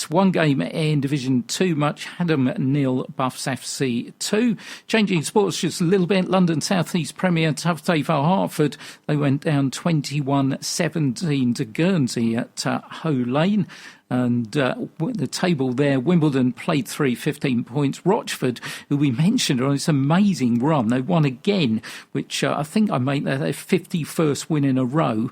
One game in Division 2, Muchadam 0, Buffs FC 2. Changing sports just a little bit, London South East Premier, tough day for Hertford. They went down 21-17 to Guernsey at Hoe Lane. And the table there, Wimbledon played 15 points. Rochford, who we mentioned on this amazing run, they won again, which I think I made their 51st win in a row.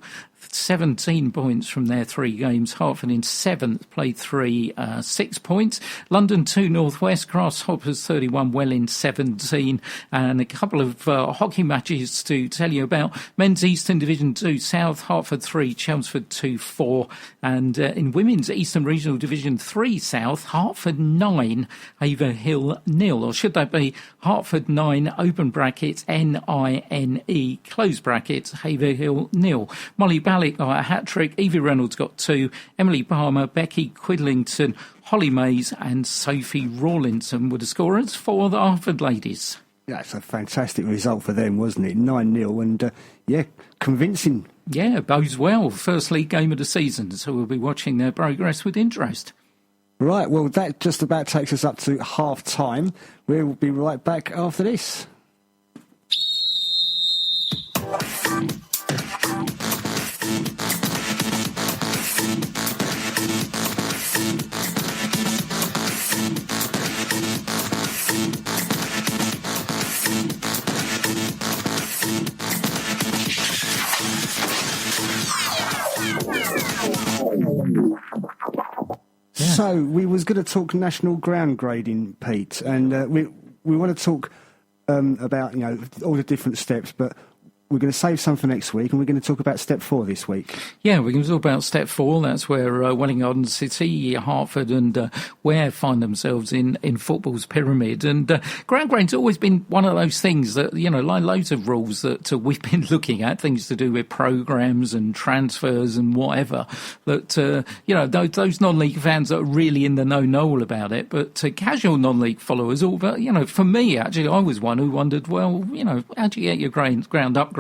17 points from their 3 games. Hertford in 7th, played 6 points. London 2, Northwest, Grasshoppers 31, Welling 17. And a couple of hockey matches to tell you about. Men's Eastern Division 2, South, Hertford 3, Chelmsford 2-4. And in Women's Eastern Regional Division 3 South, Hertford 9, Haverhill 0. Or should that be Hertford 9, open brackets, NINE, close brackets, Haverhill 0. Molly Ballick got a hat-trick, Evie Reynolds got 2, Emily Palmer, Becky Quidlington, Holly Mays and Sophie Rawlinson were the scorers for the Hertford ladies. That's a fantastic result for them, wasn't it? 9-0 and, convincing. Yeah, bodes well. First league game of the season, so we'll be watching their progress with interest. Right, well, that just about takes us up to half-time. We'll be right back after this. So we was going to talk national ground grading, Pete, and we want to talk about all the different steps, but we're going to save some for next week, and we're going to talk about step 4 this week. Yeah, we're going to talk about step 4. That's where Welling Garden City, Hertford and Ware find themselves in football's pyramid. And ground grading's always been one of those things that, like loads of rules that we've been looking at, things to do with programmes and transfers and whatever, that, those non-league fans that are really in the know all about it, but casual non-league followers, for me, actually, I was one who wondered, well, how do you get your ground upgraded?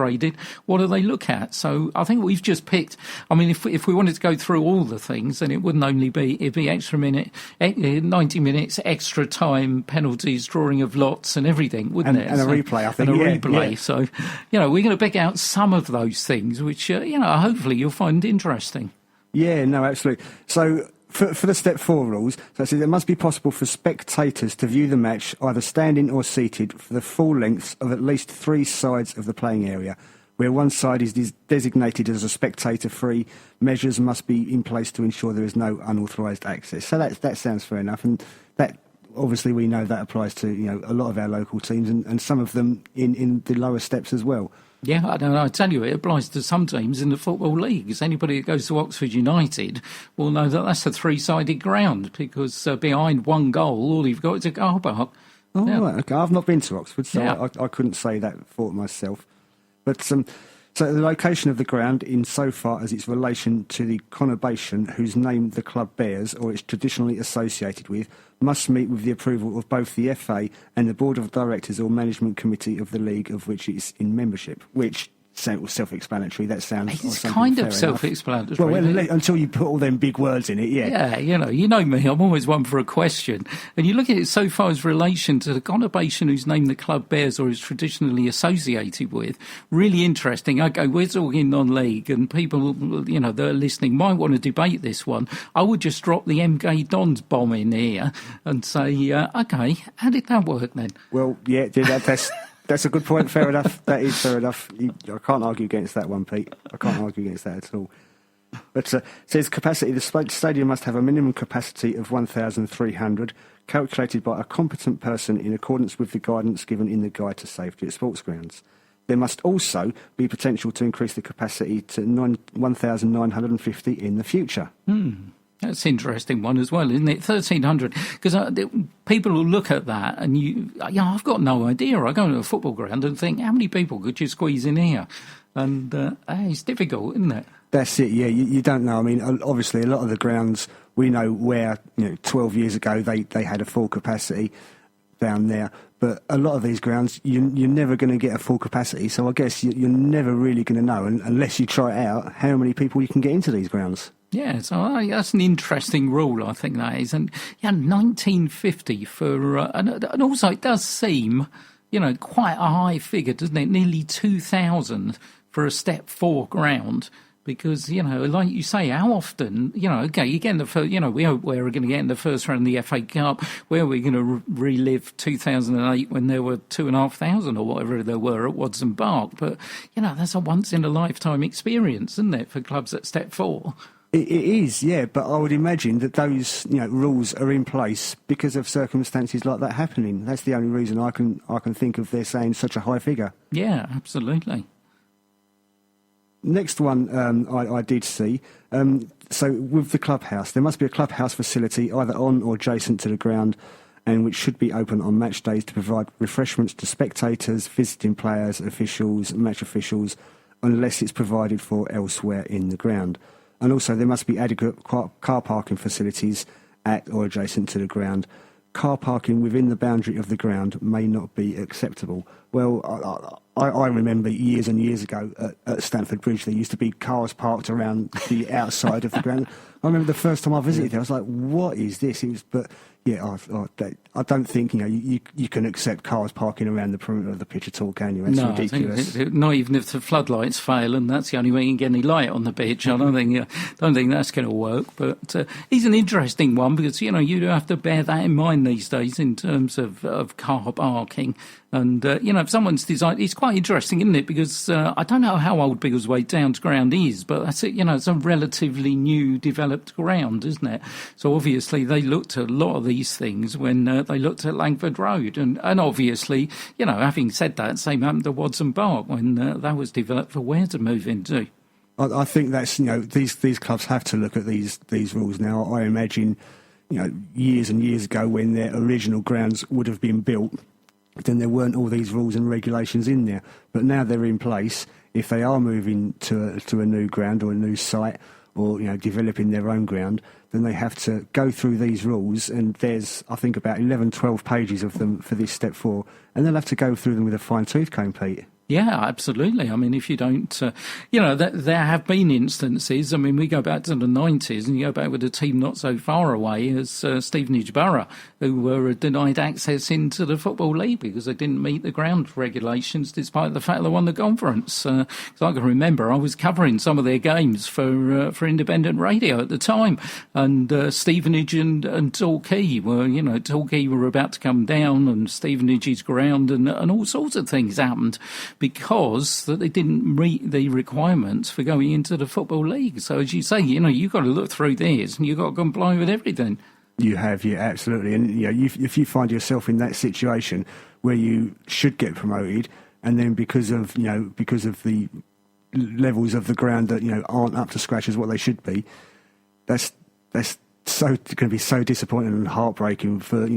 What do they look at? So I think we've just picked. I mean, if we wanted to go through all the things, then it wouldn't only be it'd be extra minute, 90 minutes, extra time, penalties, drawing of lots, and everything, wouldn't it? And a replay, I think. And a replay. Yeah. So we're going to pick out some of those things, which hopefully you'll find interesting. Yeah, no, absolutely. So. For the step 4 rules, so it must be possible for spectators to view the match either standing or seated for the full lengths of at least 3 sides of the playing area. Where one side is designated as a spectator-free, measures must be in place to ensure there is no unauthorised access. So that sounds fair enough, and that obviously we know that applies to a lot of our local teams and some of them in the lower steps as well. Yeah, I tell you, it applies to some teams in the Football League. Because anybody that goes to Oxford United will know that that's a 3-sided ground, because behind one goal, all you've got is a car park. Oh, yeah. Right, okay. I've not been to Oxford, so I couldn't say that for myself. But so the location of the ground, insofar as its relation to the conurbation whose name the club bears or is traditionally associated with, must meet with the approval of both the FA and the Board of Directors or Management Committee of the league of which it is in membership, which sounds self-explanatory. That sounds... It's kind of self-explanatory. Well, until you put all them big words in it, yeah. Yeah, you know me, I'm always one for a question. And you look at it so far as relation to the conurbation whose name the club bears or is traditionally associated with, really interesting. Okay, we're talking non-league, and people, that are listening might want to debate this one. I would just drop the MK Dons bomb in here and say, okay, how did that work then? Well, yeah, that's a good point. Fair enough. That is fair enough. I can't argue against that one, Pete. I can't argue against that at all. But it says capacity. The stadium must have a minimum capacity of 1,300, calculated by a competent person in accordance with the guidance given in the Guide to Safety at Sports Grounds. There must also be potential to increase the capacity to 1,950 in the future. That's an interesting one as well, isn't it? 1,300. Because people will look at that and I've got no idea. I go to a football ground and think, how many people could you squeeze in here? And it's difficult, isn't it? That's it, yeah. You don't know. I mean, obviously, a lot of the grounds, we know where, 12 years ago they had a full capacity down there. But a lot of these grounds, you're never going to get a full capacity. So I guess you're never really going to know, unless you try it out, how many people you can get into these grounds. Yeah, so that's an interesting rule, I think that is. And 1950 for, and also it does seem, quite a high figure, doesn't it? Nearly 2,000 for a Step 4 ground. Because, like you say, how often, okay, you get in the first, we hope we're going to get in the first round of the FA Cup, where we're going to relive 2008 when there were 2,500 or whatever there were at Wadson Park. But, that's a once-in-a-lifetime experience, isn't it, for clubs at Step 4? It is, yeah, but I would imagine that those rules are in place because of circumstances like that happening. That's the only reason I can think of they're saying such a high figure. Yeah, absolutely. Next one I did see, so with the clubhouse, there must be a clubhouse facility either on or adjacent to the ground and which should be open on match days to provide refreshments to spectators, visiting players, officials, match officials, unless it's provided for elsewhere in the ground. And also there must be adequate car parking facilities at or adjacent to the ground. Car parking within the boundary of the ground may not be acceptable. Well, I remember years and years ago at Stamford Bridge, there used to be cars parked around the outside of the ground. I remember the first time I visited there, I was like, what is this? I don't think you can accept cars parking around the perimeter of the pitch at all, can you? That's ridiculous. Not even if the floodlights fail, and that's the only way you can get any light on the pitch. I don't think that's going to work. But it's an interesting one because you do have to bear that in mind these days in terms of car parking. And, if someone's designed, it's quite interesting, isn't it? Because I don't know how old Biggleswade Downs ground is, but that's it, it's a relatively new developed ground, isn't it? So obviously they looked at a lot of these things when they looked at Langford Road. And obviously, having said that, same happened to Wadson Park when that was developed for where to move into. I think that's, these clubs have to look at these rules now. I imagine, years and years ago when their original grounds would have been built, then there weren't all these rules and regulations in there. But now they're in place. If they are moving to a new ground or a new site or, developing their own ground, then they have to go through these rules. And there's, I think, about 11, 12 pages of them for this Step 4. And they'll have to go through them with a fine-tooth comb, Pete. Yeah, absolutely. I mean, if you don't, there have been instances. I mean, we go back to the 90s and you go back with a team not so far away as Stevenage Borough, who were denied access into the Football League because they didn't meet the ground regulations despite the fact they won the conference. Because I can remember I was covering some of their games for independent radio at the time. And Stevenage and Torquay were, Torquay were about to come down and Stevenage's ground and all sorts of things happened, because that they didn't meet the requirements for going into the Football League. So as you say, you've got to look through this and you've got to comply with everything. You have, yeah, absolutely. And if you find yourself in that situation where you should get promoted, and then because of the levels of the ground that aren't up to scratch as what they should be, that's so going to be so disappointing and heartbreaking for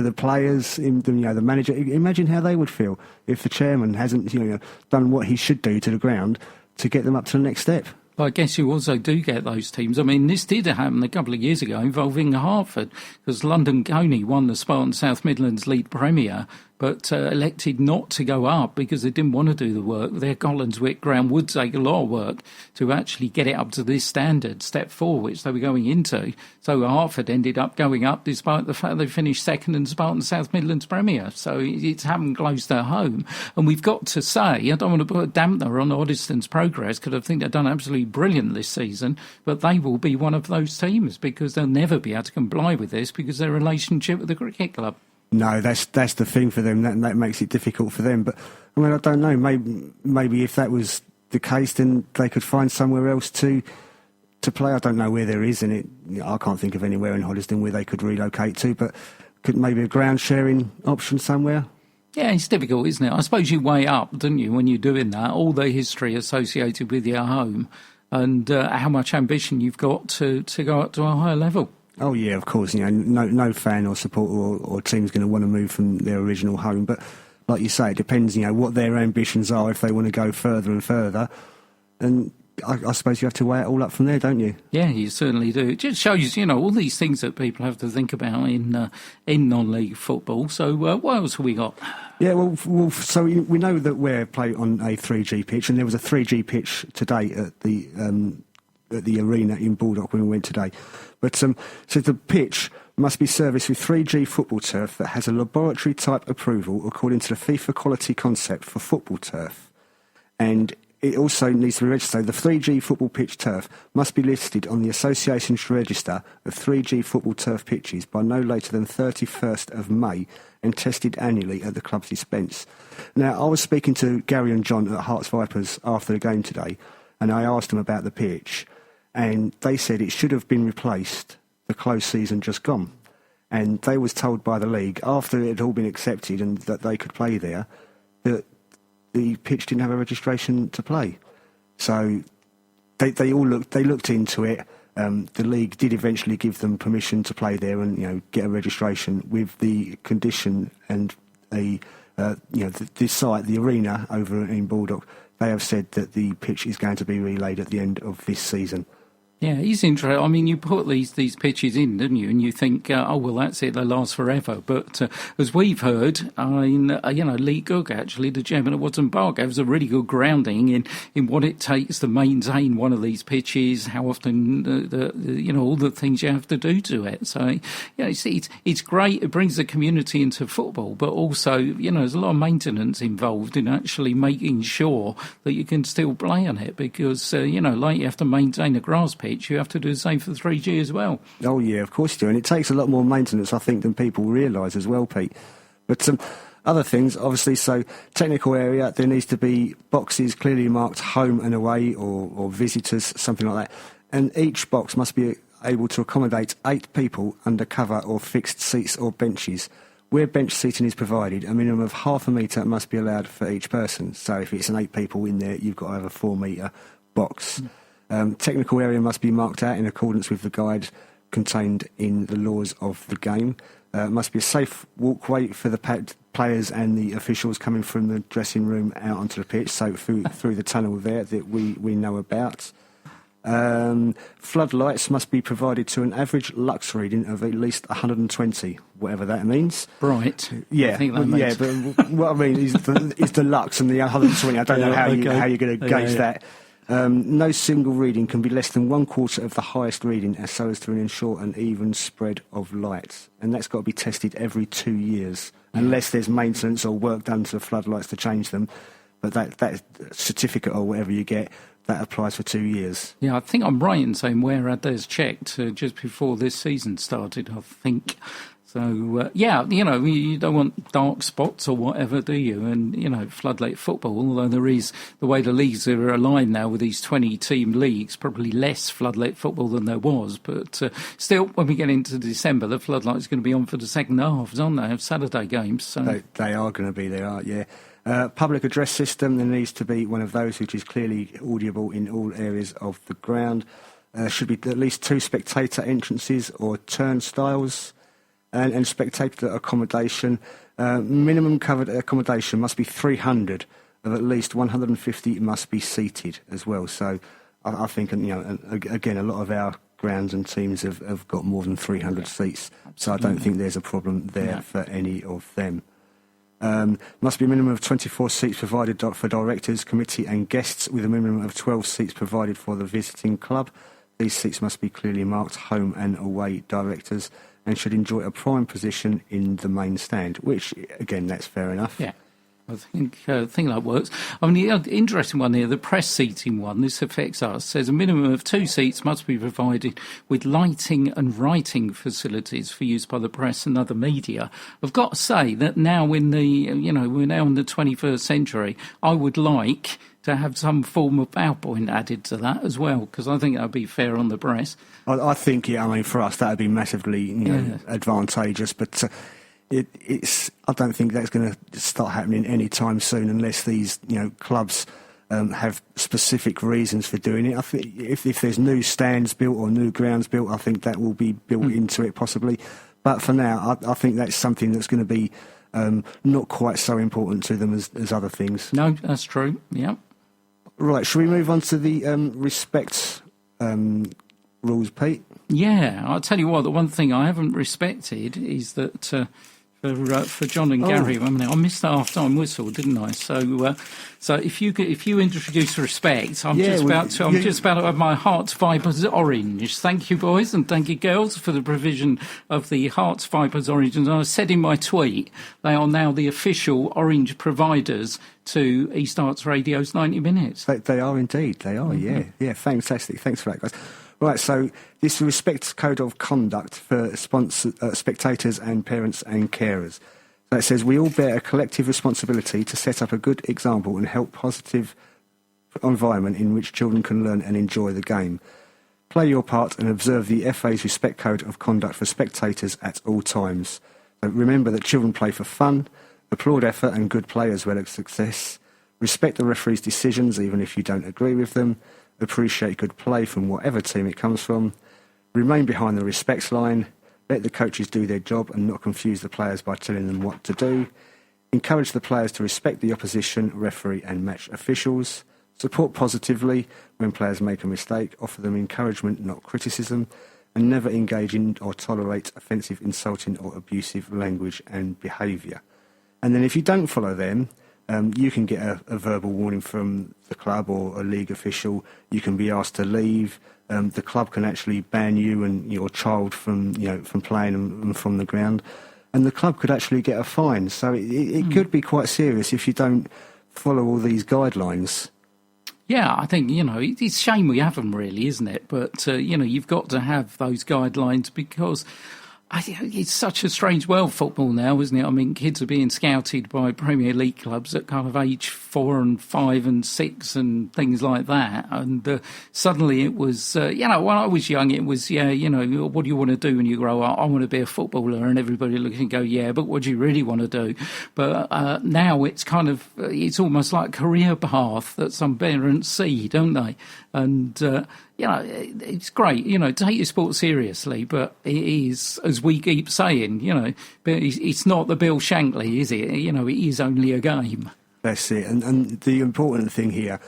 the players, the manager. Imagine how they would feel if the chairman hasn't, done what he should do to the ground to get them up to the next step. But I guess you also do get those teams. I mean, this did happen a couple of years ago involving Hartford, because London Coney won the Spartan South Midlands League Premier, but elected not to go up because they didn't want to do the work. Their Collinswick ground would take a lot of work to actually get it up to this standard, Step 4, which they were going into. So Hartford ended up going up despite the fact they finished second in Spartan South Midlands Premier. So it's happened close to home. And we've got to say, I don't want to put a dampener on Oddiston's progress because I think they've done absolutely brilliant this season, but they will be one of those teams because they'll never be able to comply with this because of their relationship with the cricket club. No, that's the thing for them. That makes it difficult for them. But I mean, I don't know. Maybe if that was the case, then they could find somewhere else to play. I don't know where there is, and I can't think of anywhere in Hoddesdon where they could relocate to. But could maybe a ground sharing option somewhere? Yeah, it's difficult, isn't it? I suppose you weigh up, don't you, when you're doing that, all the history associated with your home and how much ambition you've got to go up to a higher level. Oh yeah, of course. No fan or supporter or team's going to want to move from their original home. But like you say, it depends. What their ambitions are if they want to go further and further. And I suppose you have to weigh it all up from there, don't you? Yeah, you certainly do. It just shows all these things that people have to think about in non-league football. So what else have we got? Yeah, well, so we know that we're playing on a 3G pitch, and there was a 3G pitch today at the at the arena in Baldock when we went today. But so the pitch must be serviced with 3G football turf that has a laboratory-type approval according to the FIFA quality concept for football turf. And it also needs to be registered. The 3G football pitch turf must be listed on the Association's register of 3G football turf pitches by no later than 31st of May and tested annually at the club's expense. Now, I was speaking to Gary and John at Hearts Vipers after the game today, and I asked them about the pitch, and they said it should have been replaced, the close season just gone. And they was told by the league, after it had all been accepted and that they could play there, that the pitch didn't have a registration to play. So they looked into it. The league did eventually give them permission to play there and get a registration with the condition and the site, the arena over in Baldock. They have said that the pitch is going to be relaid at the end of this season. Yeah, it's interesting. I mean, you put these pitches in, didn't you? And you think, oh, well, that's it, they last forever. But as we've heard, Lee Gook, actually, the chairman of Watson Park, gives a really good grounding in what it takes to maintain one of these pitches, how often, all the things you have to do to it. So, it's great. It brings the community into football, but also, there's a lot of maintenance involved in actually making sure that you can still play on it because, you have to maintain a grass pitch. You have to do the same for 3G as well. Oh, yeah, of course you do. And it takes a lot more maintenance, I think, than people realise as well, Pete. But other things, obviously, so technical area, there needs to be boxes clearly marked home and away or visitors, something like that. And each box must be able to accommodate 8 people under cover or fixed seats or benches. Where bench seating is provided, a minimum of half a metre must be allowed for each person. So if it's an 8 people in there, you've got to have a 4 metre box. Technical area must be marked out in accordance with the guide contained in the laws of the game. Must be a safe walkway for the players and the officials coming from the dressing room out onto the pitch, so through the tunnel there that we know about. Floodlights must be provided to an average lux reading of at least 120, whatever that means. Right. Yeah, I think that means. But what I mean is the lux and the 120. I don't know how you're going to gauge that. No single reading can be less than 1/4 of the highest reading so as to ensure an even spread of light. And that's got to be tested every 2 years, unless there's maintenance or work done to the floodlights to change them. But that certificate or whatever you get, that applies for 2 years. Yeah, I think I'm right in saying Where Adairs checked just before this season started, I think. So, you don't want dark spots or whatever, do you? And, floodlight football, although there is, the way the leagues are aligned now with these 20-team leagues, probably less floodlight football than there was. But still, when we get into December, the floodlight's going to be on for the second half, aren't they, of Saturday games? So. They are going to be there, yeah. Public address system, there needs to be one of those which is clearly audible in all areas of the ground. Should be at least 2 spectator entrances or turnstiles. And spectator accommodation. Minimum covered accommodation must be 300, of at least 150 must be seated as well. So I think, again, a lot of our grounds and teams have got more than 300 seats. So I don't think there's a problem there for any of them. Must be a minimum of 24 seats provided for directors, committee and guests, with a minimum of 12 seats provided for the visiting club. These seats must be clearly marked home and away directors and should enjoy a prime position in the main stand, which, again, that's fair enough. Yeah, I think that works. I mean, the interesting one here, the press seating one, this affects us, says a minimum of 2 seats must be provided with lighting and writing facilities for use by the press and other media. I've got to say that now in the, we're now in the 21st century, I would like to have some form of PowerPoint added to that as well, because I think that would be fair on the press. I think, for us, that would be massively advantageous, but it's. I don't think that's going to start happening anytime soon unless these, clubs have specific reasons for doing it. I think if there's new stands built or new grounds built, I think that will be built into it possibly. But for now, I think that's something that's going to be not quite so important to them as other things. No, that's true, yeah. Right, shall we move on to the respect rules, Pete? Yeah, I'll tell you what, the one thing I haven't respected is that for John and Gary. I missed the half-time whistle, didn't I? So if you introduce respect, I'm just about to have my Hearts Vipers orange. Thank you, boys, and thank you, girls, for the provision of the Hearts Vipers orange. And I said in my tweet, they are now the official orange providers to East Arts Radio's 90 Minutes. They are indeed. They are. Yeah. Fantastic. Thanks for that, guys. Right, so this respect code of conduct for spectators and parents and carers. So it says, we all bear a collective responsibility to set up a good example and help positive environment in which children can learn and enjoy the game. Play your part and observe the FA's respect code of conduct for spectators at all times. So remember that children play for fun, applaud effort and good play as well as success, respect the referee's decisions even if you don't agree with them, appreciate good play from whatever team it comes from, remain behind the respect line, let the coaches do their job and not confuse the players by telling them what to do, encourage the players to respect the opposition, referee and match officials, support positively when players make a mistake, offer them encouragement, not criticism, and never engage in or tolerate offensive, insulting or abusive language and behaviour. And then if you don't follow them, you can get a verbal warning from the club or a league official. You can be asked to leave. The club can actually ban you and your child from playing and from the ground. And the club could actually get a fine. So it could be quite serious if you don't follow all these guidelines. Yeah, I think, it's a shame we haven't really, isn't it? But, you've got to have those guidelines because it's such a strange world, football now, isn't it? I mean, kids are being scouted by Premier League clubs at kind of age 4 and 5 and 6 and things like that. And suddenly it was, when I was young, it was, what do you want to do when you grow up? I want to be a footballer. And everybody looks and go, yeah, but what do you really want to do? But now it's it's almost like a career path that some parents see, don't they? And, it's great, take your sport seriously, but it is, as we keep saying, but it's not the Bill Shankly, is it? It is only a game. That's it. And the important thing here,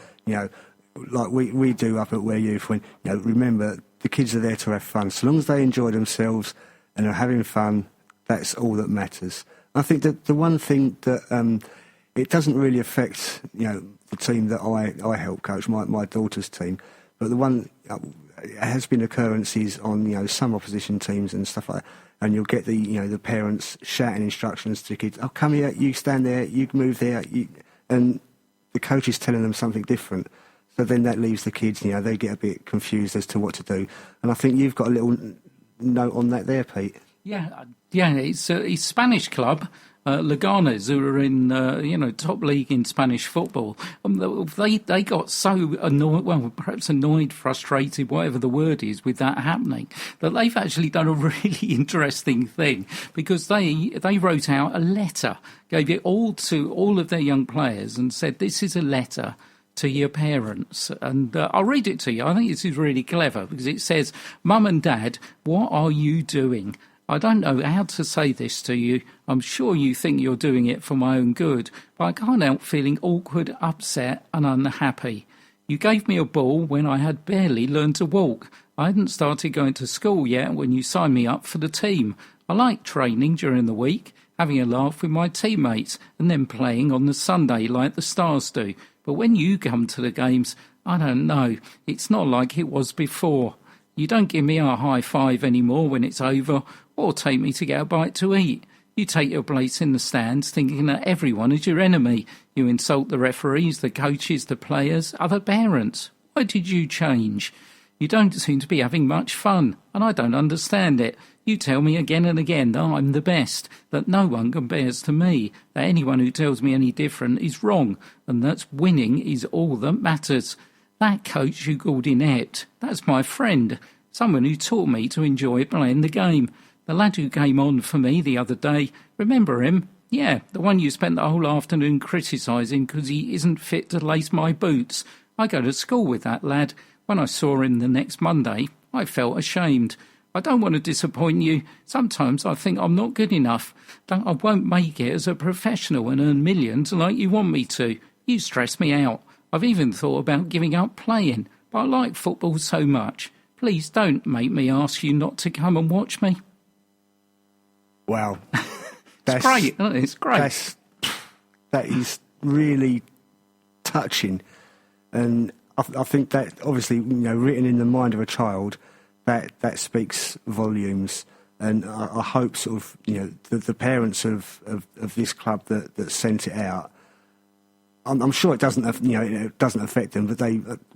like we do up at Ware Youth, when, remember, the kids are there to have fun. So long as they enjoy themselves and are having fun, that's all that matters. I think that the one thing that it doesn't really affect, the team that I help coach, my daughter's team, but the one has been occurrences on some opposition teams and stuff like that, and you'll get the parents shouting instructions to kids. Oh, come here, you stand there, you move there, and the coach is telling them something different. So then that leaves the kids, they get a bit confused as to what to do. And I think you've got a little note on that there, Pete. Yeah, it's a Spanish club. Leganes, who are in, top league in Spanish football, they got so annoyed, frustrated, whatever the word is, with that happening, that they've actually done a really interesting thing, because they wrote out a letter, gave it all to all of their young players and said, this is a letter to your parents. And I'll read it to you. I think this is really clever, because it says, Mum and Dad, what are you doing? I don't know how to say this to you. I'm sure you think you're doing it for my own good, but I can't help feeling awkward, upset and unhappy. You gave me a ball when I had barely learned to walk. I hadn't started going to school yet when you signed me up for the team. I like training during the week, having a laugh with my teammates and then playing on the Sunday like the Stars do. But when you come to the games, I don't know. It's not like it was before. You don't give me a high five anymore when it's over, or take me to get a bite to eat. You take your place in the stands thinking that everyone is your enemy. You insult the referees, the coaches, the players, other parents. Why did you change? You don't seem to be having much fun, and I don't understand it. You tell me again and again that I'm the best, that no one compares to me, that anyone who tells me any different is wrong, and that winning is all that matters. That coach you called inept, that's my friend, someone who taught me to enjoy playing the game. The lad who came on for me the other day, remember him? Yeah, the one you spent the whole afternoon criticising because he isn't fit to lace my boots. I go to school with that lad. When I saw him the next Monday, I felt ashamed. I don't want to disappoint you. Sometimes I think I'm not good enough. I won't make it as a professional and earn millions like you want me to. You stress me out. I've even thought about giving up playing, but I like football so much. Please don't make me ask you not to come and watch me. Wow. It's great, isn't it? It's great. That is really touching, and I think that obviously, written in the mind of a child, that speaks volumes. And I hope sort of the parents of this club that sent it out. I'm sure it doesn't it doesn't affect them, but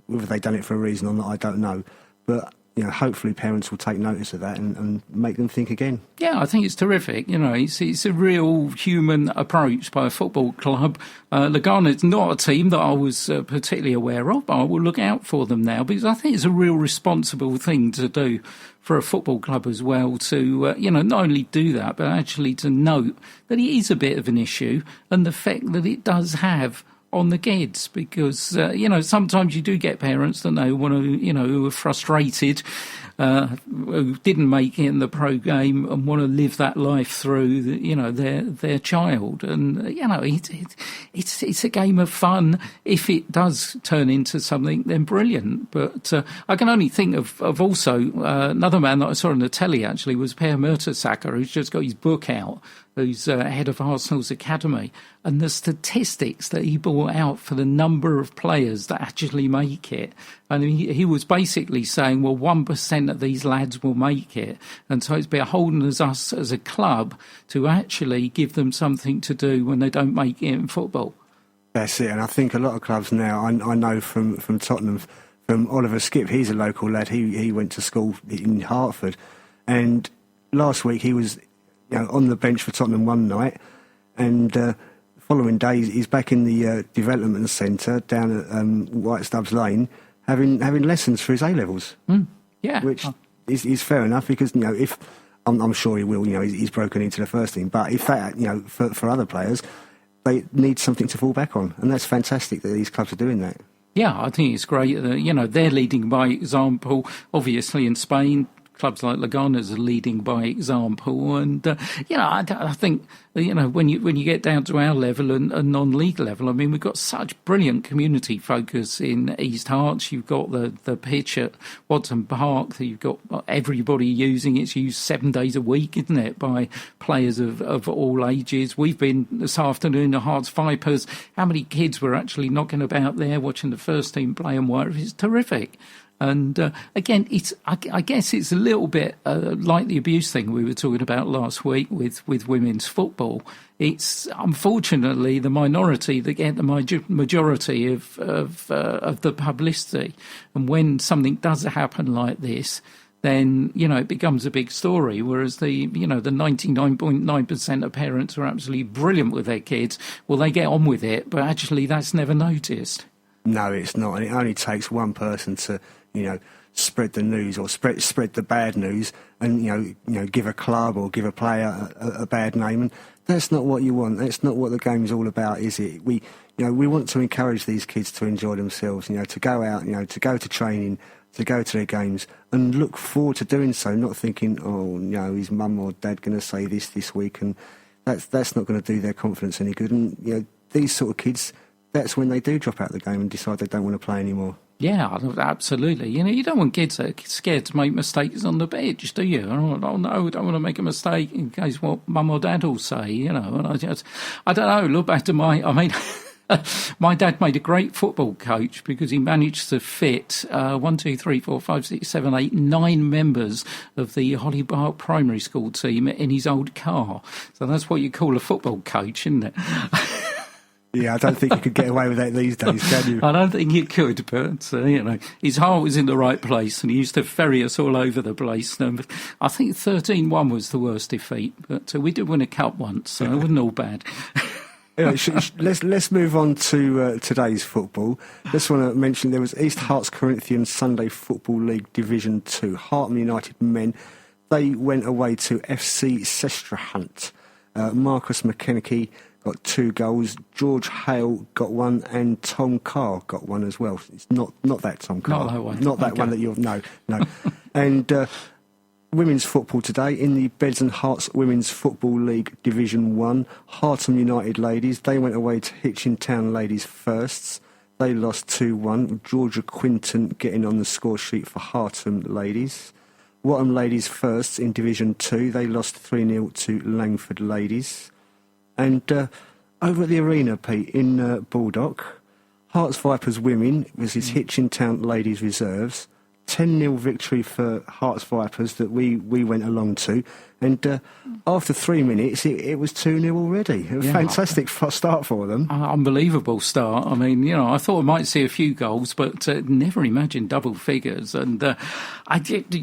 whether they done it for a reason or not, I don't know. But hopefully parents will take notice of that and make them think again. Yeah, I think it's terrific. It's a real human approach by a football club. Lugano's not a team that I was particularly aware of, but I will look out for them now because I think it's a real responsible thing to do for a football club as well to, not only do that, but actually to note that it is a bit of an issue and the fact that it does have on the kids, because sometimes you do get parents that who are frustrated, who didn't make it in the pro game and want to live that life through their child, and it's a game of fun. If it does turn into something, then brilliant. But I can only think of also another man that I saw on the telly actually was Per Mertesacker, who's just got his book out, who's head of Arsenal's academy, and the statistics that he brought out for the number of players that actually make it. And he was basically saying, well, 1% of these lads will make it. And so it's beholden as us as a club to actually give them something to do when they don't make it in football. That's it. And I think a lot of clubs now, I know from Tottenham, from Oliver Skipp, he's a local lad. He went to school in Hertford. And last week he was on the bench for Tottenham one night, and following day he's back in the development centre down at White Stubbs Lane having lessons for his A-levels. Yeah. Which is fair enough, because, if... I'm sure he will, he's broken into the first team, but if that, for other players, they need something to fall back on, and that's fantastic that these clubs are doing that. Yeah, I think it's great that, they're leading by example, obviously in Spain. Clubs like Lugano's are leading by example, and I think when you get down to our level and non-league level, I mean, we've got such brilliant community focus in East Harts. You've got the pitch at Watson Park that you've got everybody using. It's used 7 days a week, isn't it, by players of all ages. We've been this afternoon at Hearts Vipers. How many kids were actually knocking about there watching the first team play and what? It's terrific. And again, I guess it's a little bit like the abuse thing we were talking about last week with women's football. It's unfortunately the minority that get the majority of the publicity. And when something does happen like this, then, it becomes a big story. Whereas the 99.9% of parents who are absolutely brilliant with their kids, well, they get on with it, but actually that's never noticed. No, it's not. And it only takes one person to, spread the news or spread the bad news and, give a club or give a player a bad name. And that's not what you want. That's not what the game's all about, is it? We want to encourage these kids to enjoy themselves, to go out, to go to training, to go to their games and look forward to doing so, not thinking, oh, is mum or dad going to say this week? And that's not going to do their confidence any good. And, these sort of kids, that's when they do drop out of the game and decide they don't want to play anymore. Yeah, absolutely. You don't want kids that are scared to make mistakes on the pitch, do you? Oh, no, I don't want to make a mistake in case what mum or dad will say, And I don't know, look back to my dad made a great football coach because he managed to fit 9 members of the Holly Park Primary School team in his old car. So that's what you call a football coach, isn't it? Yeah, I don't think you could get away with that these days, can you? I don't think you could, but, his heart was in the right place and he used to ferry us all over the place. I think 13-1 was the worst defeat, but we did win a cup once, so it wasn't all bad. Anyway, let's move on to today's football. Just want to mention there was East Hearts Corinthians Sunday Football League Division 2. Hartman United men, they went away to FC Sestrahunt. Marcus McKennicky got 2 goals, George Hale got 1, and Tom Carr got 1 as well. It's not that Tom Carr. Not that one. Not that one that you've... No. And women's football today in the Beds and Hearts Women's Football League Division 1. Hartham United ladies, they went away to Hitchin Town ladies firsts. They lost 2-1, Georgia Quinton getting on the score sheet for Hartham ladies. Wattham ladies firsts in Division 2, they lost 3-0 to Langford ladies. And over at the arena, Pete, in Baldock, Hearts Vipers women versus Hitchin Town ladies reserves. 10-0 victory for Hearts Vipers that we went along to. And after 3 minutes, it was 2-0 already. A fantastic start for them. Unbelievable start. I mean, I thought I might see a few goals, but never imagined double figures. And I did,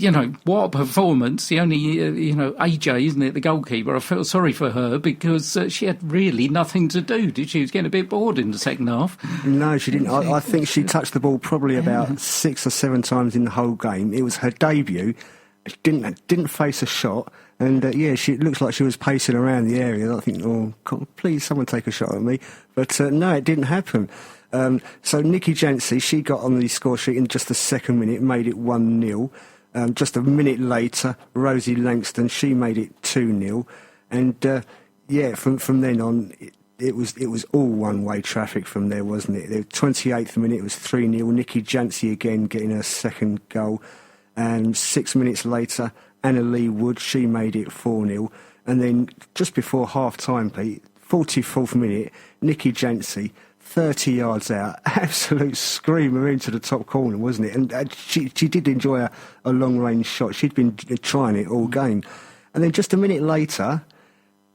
what a performance. The only, AJ, isn't it, the goalkeeper? I felt sorry for her because she had really nothing to do, did she? She was getting a bit bored in the second half. No, she didn't. I think she touched the ball probably about 6 or 7 times in the whole game. It was her debut. She didn't face a shot. And, she looks like she was pacing around the area. I think, please, someone take a shot at me. But, no, it didn't happen. So Nikki Jancy, she got on the score sheet in just the second minute, made it 1-0. Just a minute later, Rosie Langston, she made it 2-0. And, from then on, it was all one-way traffic from there, wasn't it? The 28th minute, it was 3-0. Nikki Jancy again getting her second goal. And 6 minutes later, Anna Lee Wood, she made it 4-0. And then just before half-time, Pete, 44th minute, Nikki Jancy, 30 yards out, absolute screamer into the top corner, wasn't it? And she did enjoy a long-range shot. She'd been trying it all game. And then just a minute later,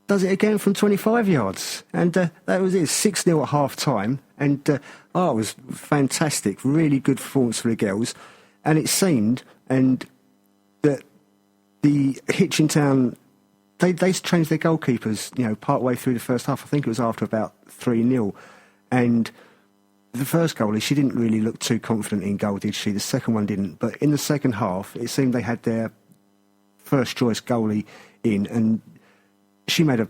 does it again from 25 yards. And that was it, 6-0 at half-time. And it was fantastic, really good performance for the girls. And it seemed, that the Hitchin Town, they changed their goalkeepers, part way through the first half. I think it was after about 3-0. And the first goalie, she didn't really look too confident in goal, did she? The second one didn't. But in the second half, it seemed they had their first choice goalie in, and she made a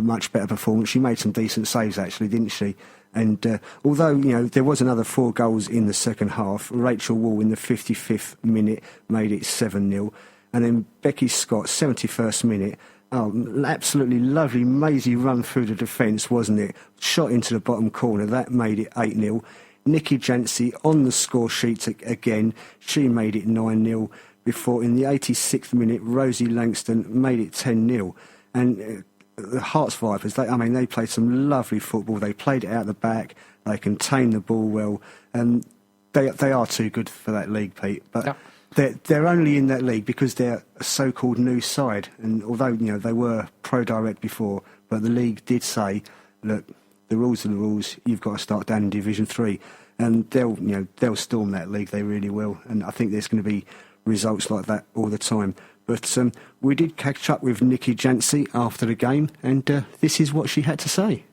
much better performance. She made some decent saves, actually, didn't she? And although, there was another 4 goals in the second half, Rachel Wall in the 55th minute made it 7-0. And then Becky Scott, 71st minute, absolutely lovely, mazy run through the defence, wasn't it? Shot into the bottom corner, that made it 8-0. Nikki Jancy on the score sheet again, she made it 9-0. Before, in the 86th minute, Rosie Langston made it 10-0. And the Hearts Vipers, they played some lovely football. They played it out the back. They contained the ball well. And they are too good for that league, Pete. But they're only in that league because they're a so-called new side. And although, they were pro-direct before, but the league did say, look, the rules are the rules. You've got to start down in Division 3. And they'll storm that league. They really will. And I think there's going to be results like that all the time. But we did catch up with Nikki Jancy after the game, and this is what she had to say.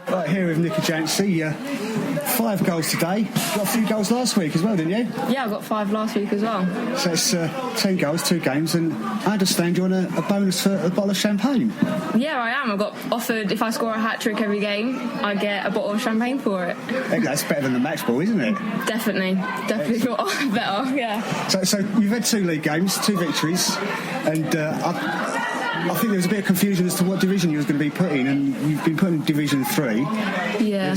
Right, here with Nikki Jancy. 5 goals today. Got a few goals last week as well, didn't you? Yeah, I got 5 last week as well. So it's 10 goals, 2 games, and I understand you want a bonus for a bottle of champagne. Yeah, I am. I got offered if I score a hat-trick every game, I get a bottle of champagne for it. I think that's better than the match ball, isn't it? Definitely better, yeah. So you've had 2 league games, 2 victories, and I think there was a bit of confusion as to what division you was going to be put in, and you've been put in Division 3. Yeah.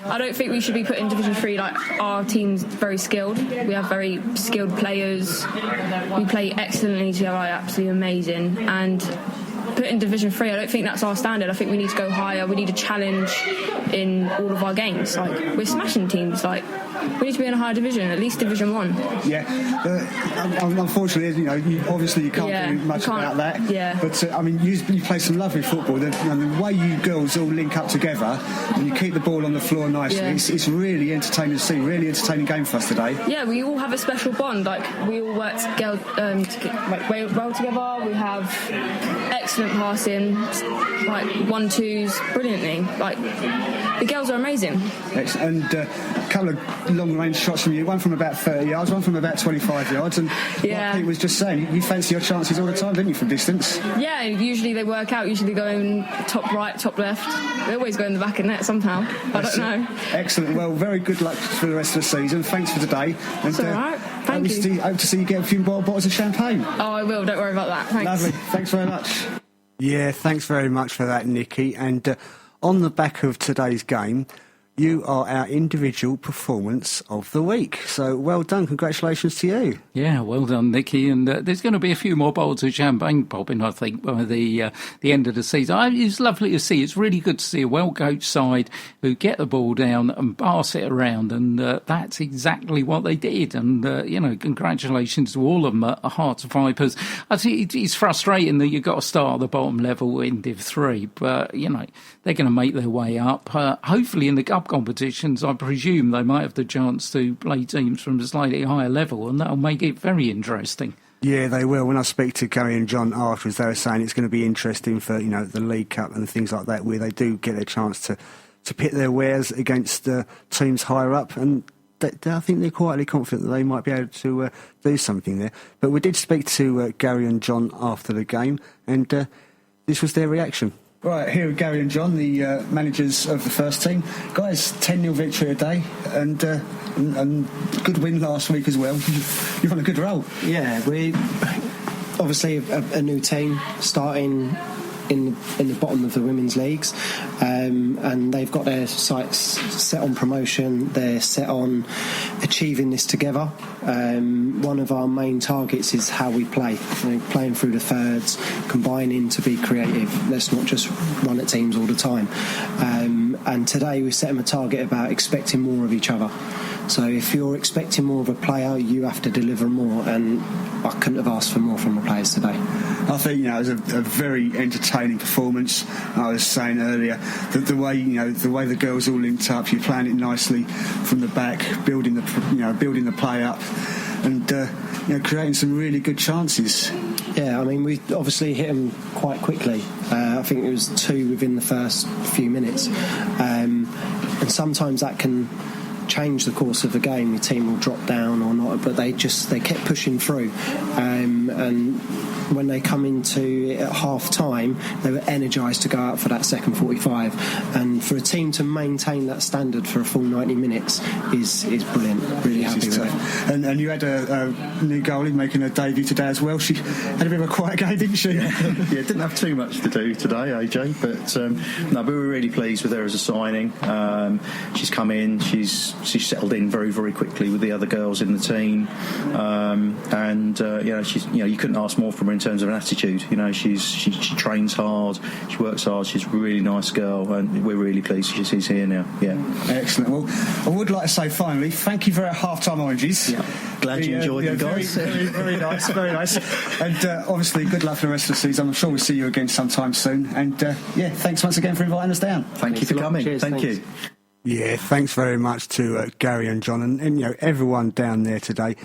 I don't think we should be put in Division 3. Our team's very skilled. We have very skilled players. We play excellently together, absolutely amazing. And put in Division 3, I don't think that's our standard. I think we need to go higher. We need a challenge in all of our games. We're smashing teams. We need to be in a higher division, at least Division 1. Yeah. Unfortunately, you can't do much about that. Yeah. But, you play some lovely football. The way you girls all link up together and you keep the ball on the floor nicely, it's really entertaining to see, really entertaining game for us today. Yeah, we all have a special bond. We all work well together. We have excellent passing, 1-2s, brilliantly. The girls are amazing. Excellent. And a couple of long-range shots from you, one from about 30 yards, one from about 25 yards, and like Pete was just saying, you fancy your chances all the time, didn't you, from distance? Yeah, usually they work out, usually going top right, top left. They always go in the back of the net somehow. I don't know. Excellent. Well, very good luck for the rest of the season. Thanks for today. And, that's all right. Thank you. Hope to see you get a few more bottles of champagne. Oh, I will. Don't worry about that. Thanks. Lovely. Thanks very much. Yeah, thanks very much for that, Nikki. And on the back of today's game, you are our individual performance of the week. So well done, congratulations to you. Yeah, well done, Nicky. And there's going to be a few more bottles of champagne popping, I think, by the end of the season. It's lovely to see. It's really good to see a well-coached side who get the ball down and pass it around, and that's exactly what they did. And, congratulations to all of them at Hearts Vipers. I think it's frustrating that you've got to start at the bottom level in Div 3, but, they're going to make their way up. Hopefully in the Cup competitions, I presume they might have the chance to play teams from a slightly higher level, and that'll make it very interesting. Yeah, they will. When I speak to Gary and John afterwards, they were saying it's going to be interesting for, the League Cup and things like that, where they do get a chance to pit their wares against teams higher up, and I think they're quietly confident that they might be able to do something there. But we did speak to Gary and John after the game, and this was their reaction. Right, here are Gary and John, the managers of the first team. Guys, 10-0 victory today, and good win last week as well. You're on a good roll. Yeah, we obviously a new team starting in the bottom of the women's leagues, and they've got their sights set on promotion. They're set on achieving this together. One of our main targets is how we play, playing through the thirds, combining to be creative. Let's not just run at teams all the time. And today we set them a target about expecting more of each other. So if you're expecting more of a player, you have to deliver more, and I couldn't have asked for more from the players today. I think it was a very entertaining performance. I was saying earlier that the way the girls all linked up, you're playing it nicely from the back, building the play up, and creating some really good chances. Yeah, I mean, we obviously hit them quite quickly. I think it was 2 within the first few minutes, and sometimes that can change the course of the game. Your team will drop down or not, but they kept pushing through, and when they come into it at half time, they were energised to go out for that second 45, and for a team to maintain that standard for a full 90 minutes is brilliant. Really happy with it. And you had a new goalie making her debut today as well. She had a bit of a quiet game, didn't she? Yeah, didn't have too much to do today, AJ, but we were really pleased with her as a signing. She's come in, she's settled in very, very quickly with the other girls in the team, she's you couldn't ask more from her in terms of an attitude. She trains hard, she works hard, she's a really nice girl, and we're really pleased she's here now. Yeah, excellent. Well, I would like to say finally, thank you for our half-time oranges. Yeah. Glad you enjoyed them, guys. Very, very nice, very nice. And obviously, good luck for the rest of the season. I'm sure we'll see you again sometime soon. And thanks once again for inviting us down. Thank you for coming. Cheers, thank you. Yeah, thanks very much to Gary and John and everyone down there today.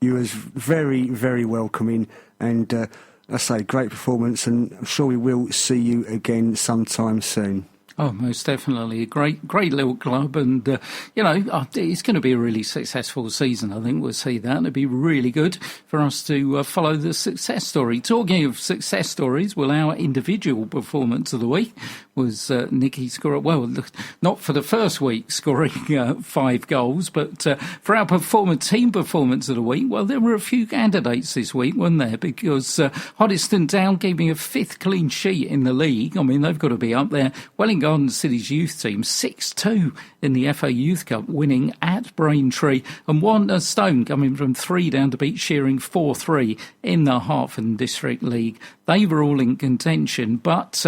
You was very, very welcoming, and I say great performance, and I'm sure we will see you again sometime soon. Oh, most definitely. A great little club, and, it's going to be a really successful season. I think we'll see that. It'd be really good for us to follow the success story. Talking of success stories, well, our individual performance of the week was Nicky scoring, well, not for the first week scoring 5 goals, but for our team performance of the week, well, there were a few candidates this week, weren't there? Because Hoddesdon Town keeping a 5th clean sheet in the league. I mean, they've got to be up there. Welling Garden City's youth team 6-2 in the FA Youth Cup, winning at Braintree, and Wandsworth Stone coming from 3 down to beat Shearing 4-3 in the Hertford District League. They were all in contention, but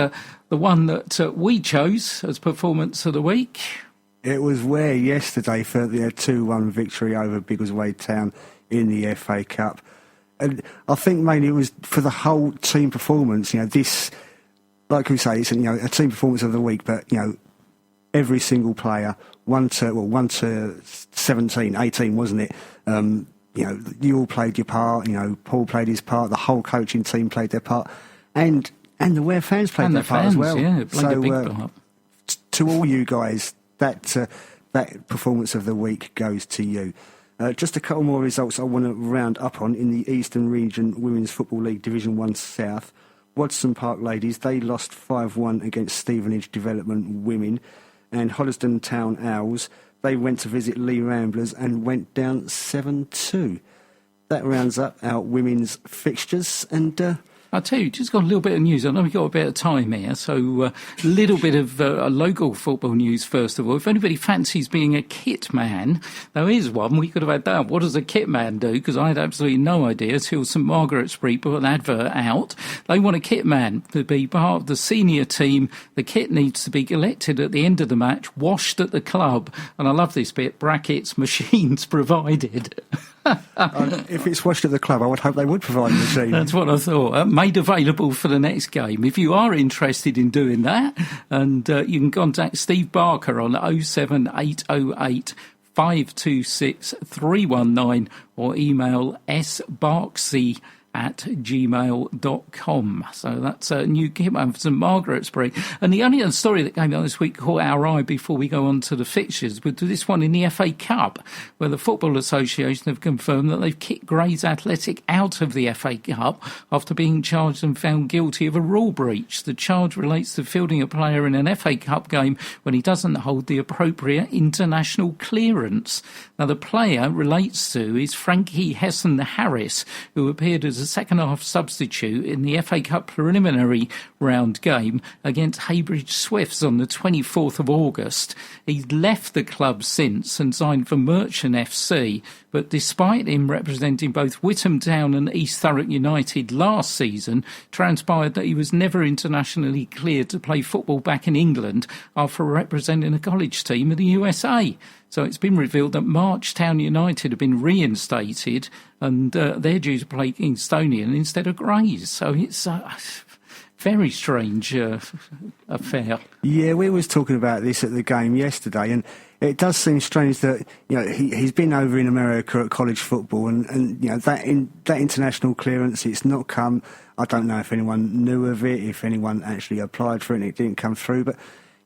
the one that we chose as performance of the week, it was Ware yesterday for the 2-1 victory over Biggleswade Town in the FA Cup. And I think mainly it was for the whole team performance. This, like we say, it's a team performance of the week, but every single player, 1 to 17, 18, wasn't it? You all played your part. Paul played his part. The whole coaching team played their part, and the Ware fans played their part as well. Yeah, played a big part. To all you guys, that performance of the week goes to you. Just a couple more results I want to round up on in the Eastern Region Women's Football League Division 1 South. Wadston Park ladies, they lost 5-1 against Stevenage Development Women, and Hoddesdon Town Owls, they went to visit Lee Ramblers and went down 7-2. That rounds up our women's fixtures, and I tell you, just got a little bit of news. I know we've got a bit of time here, so a little bit of local football news first of all. If anybody fancies being a kit man, there is one. We could have had that. What does a kit man do? Because I had absolutely no idea until St Margaret's Street put an advert out. They want a kit man to be part of the senior team. The kit needs to be collected at the end of the match, washed at the club. And I love this bit, brackets, machines provided. If it's washed at the club, I would hope they would provide a machine. That's what I thought. Made available for the next game. If you are interested in doing that, and you can contact Steve Barker on 07808 526 319 or email sbarksy@gmail.com. So that's a new kitman for St Margaret's Street. And the only other story that came out this week caught our eye before we go on to the fixtures was this one in the FA Cup, where the Football Association have confirmed that they've kicked Grays Athletic out of the FA Cup after being charged and found guilty of a rule breach. The charge relates to fielding a player in an FA Cup game when he doesn't hold the appropriate international clearance. Now, the player relates to is Frankie Hessen-Harris, who appeared as a second-half substitute in the FA Cup preliminary round game against Heybridge Swifts on the 24th of August. He's left the club since and signed for Merchant FC, but despite him representing both Whittam Town and East Thurrock United last season, transpired that he was never internationally cleared to play football back in England after representing a college team in the USA. So it's been revealed that Marchtown United have been reinstated and they're due to play Kingstonian instead of Grays. So it's a very strange affair. Yeah, we was talking about this at the game yesterday, and it does seem strange that, you know, he's been over in America at college football, and you know that international clearance, it's not come. I don't know if anyone knew of it, if anyone actually applied for it and it didn't come through, but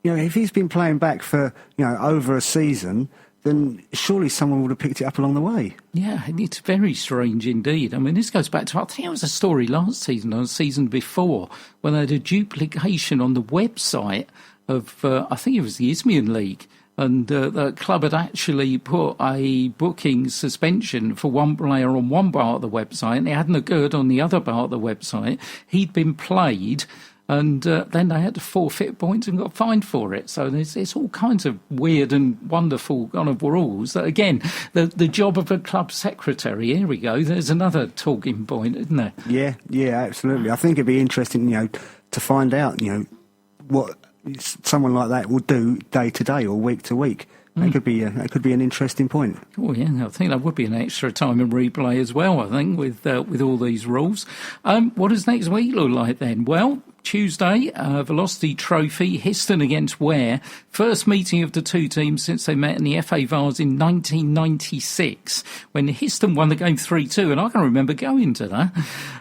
you know, if he's been playing back for, you know, over a season, then surely someone would have picked it up along the way. Yeah, it's very strange indeed. I mean, this goes back to, I think it was a story last season or the season before, when they had a duplication on the website of, I think it was the Isthmian League, and the club had actually put a booking suspension for one player on one part of the website, and it hadn't occurred on the other part of the website. He'd been played, and then they had to forfeit points and got fined for it. So there's all kinds of weird and wonderful kind of rules. That, again, the job of a club secretary, here we go, there's another talking point, isn't there? Yeah, absolutely. I think it'd be interesting, you know, to find out, you know, what someone like that will do day to day or week to week. That could be an interesting point. Oh yeah, I think that would be an extra time in replay as well. I think with all these rules. What does next week look like then? Well, Tuesday, Velocity Trophy, Histon against Ware. First meeting of the two teams since they met in the FA Vase in 1996, when Histon won the game 3-2, and I can remember going to that,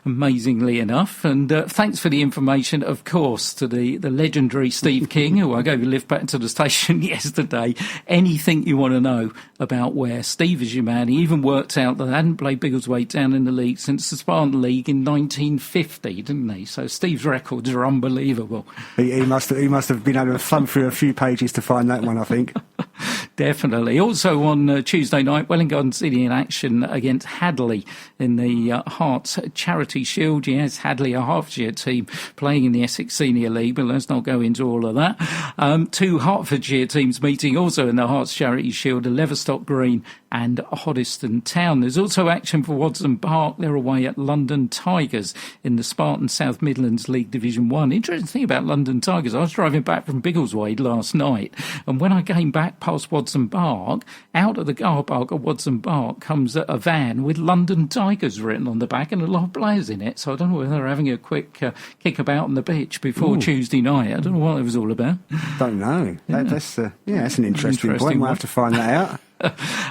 amazingly enough. And thanks for the information, of course, to the legendary Steve King, who I gave a lift back to the station yesterday. Anything you want to know about Ware, Steve is your man. He even worked out that they hadn't played Biggleswade down in the league since the Spartan League in 1950, didn't he? So Steve's records are unbelievable. He must have been able to thumb through a few pages to find that one, I think. Definitely. Also on Tuesday night, Welwyn Garden City in action against Hadley in the Hearts Charity Shield. Yes, Hadley, a Hertfordshire team playing in the Essex Senior League, but let's not go into all of that. Two Hertfordshire teams meeting also in the Hearts Charity Shield, Leverstock Green and Hoddesdon Town. There's also action for Wadson Park. They're away at London Tigers in the Spartan South Midlands League Division 1. Interesting thing about London Tigers, I was driving back from Biggleswade last night, and when I came back past Wadson Park, out of the car park at Wadson Park comes a van with London Tigers written on the back and a lot of players in it. So I don't know whether they're having a quick kick about on the pitch before Tuesday night. I don't know what it was all about. Don't know. Yeah. That's an interesting point. We'll have to find that out.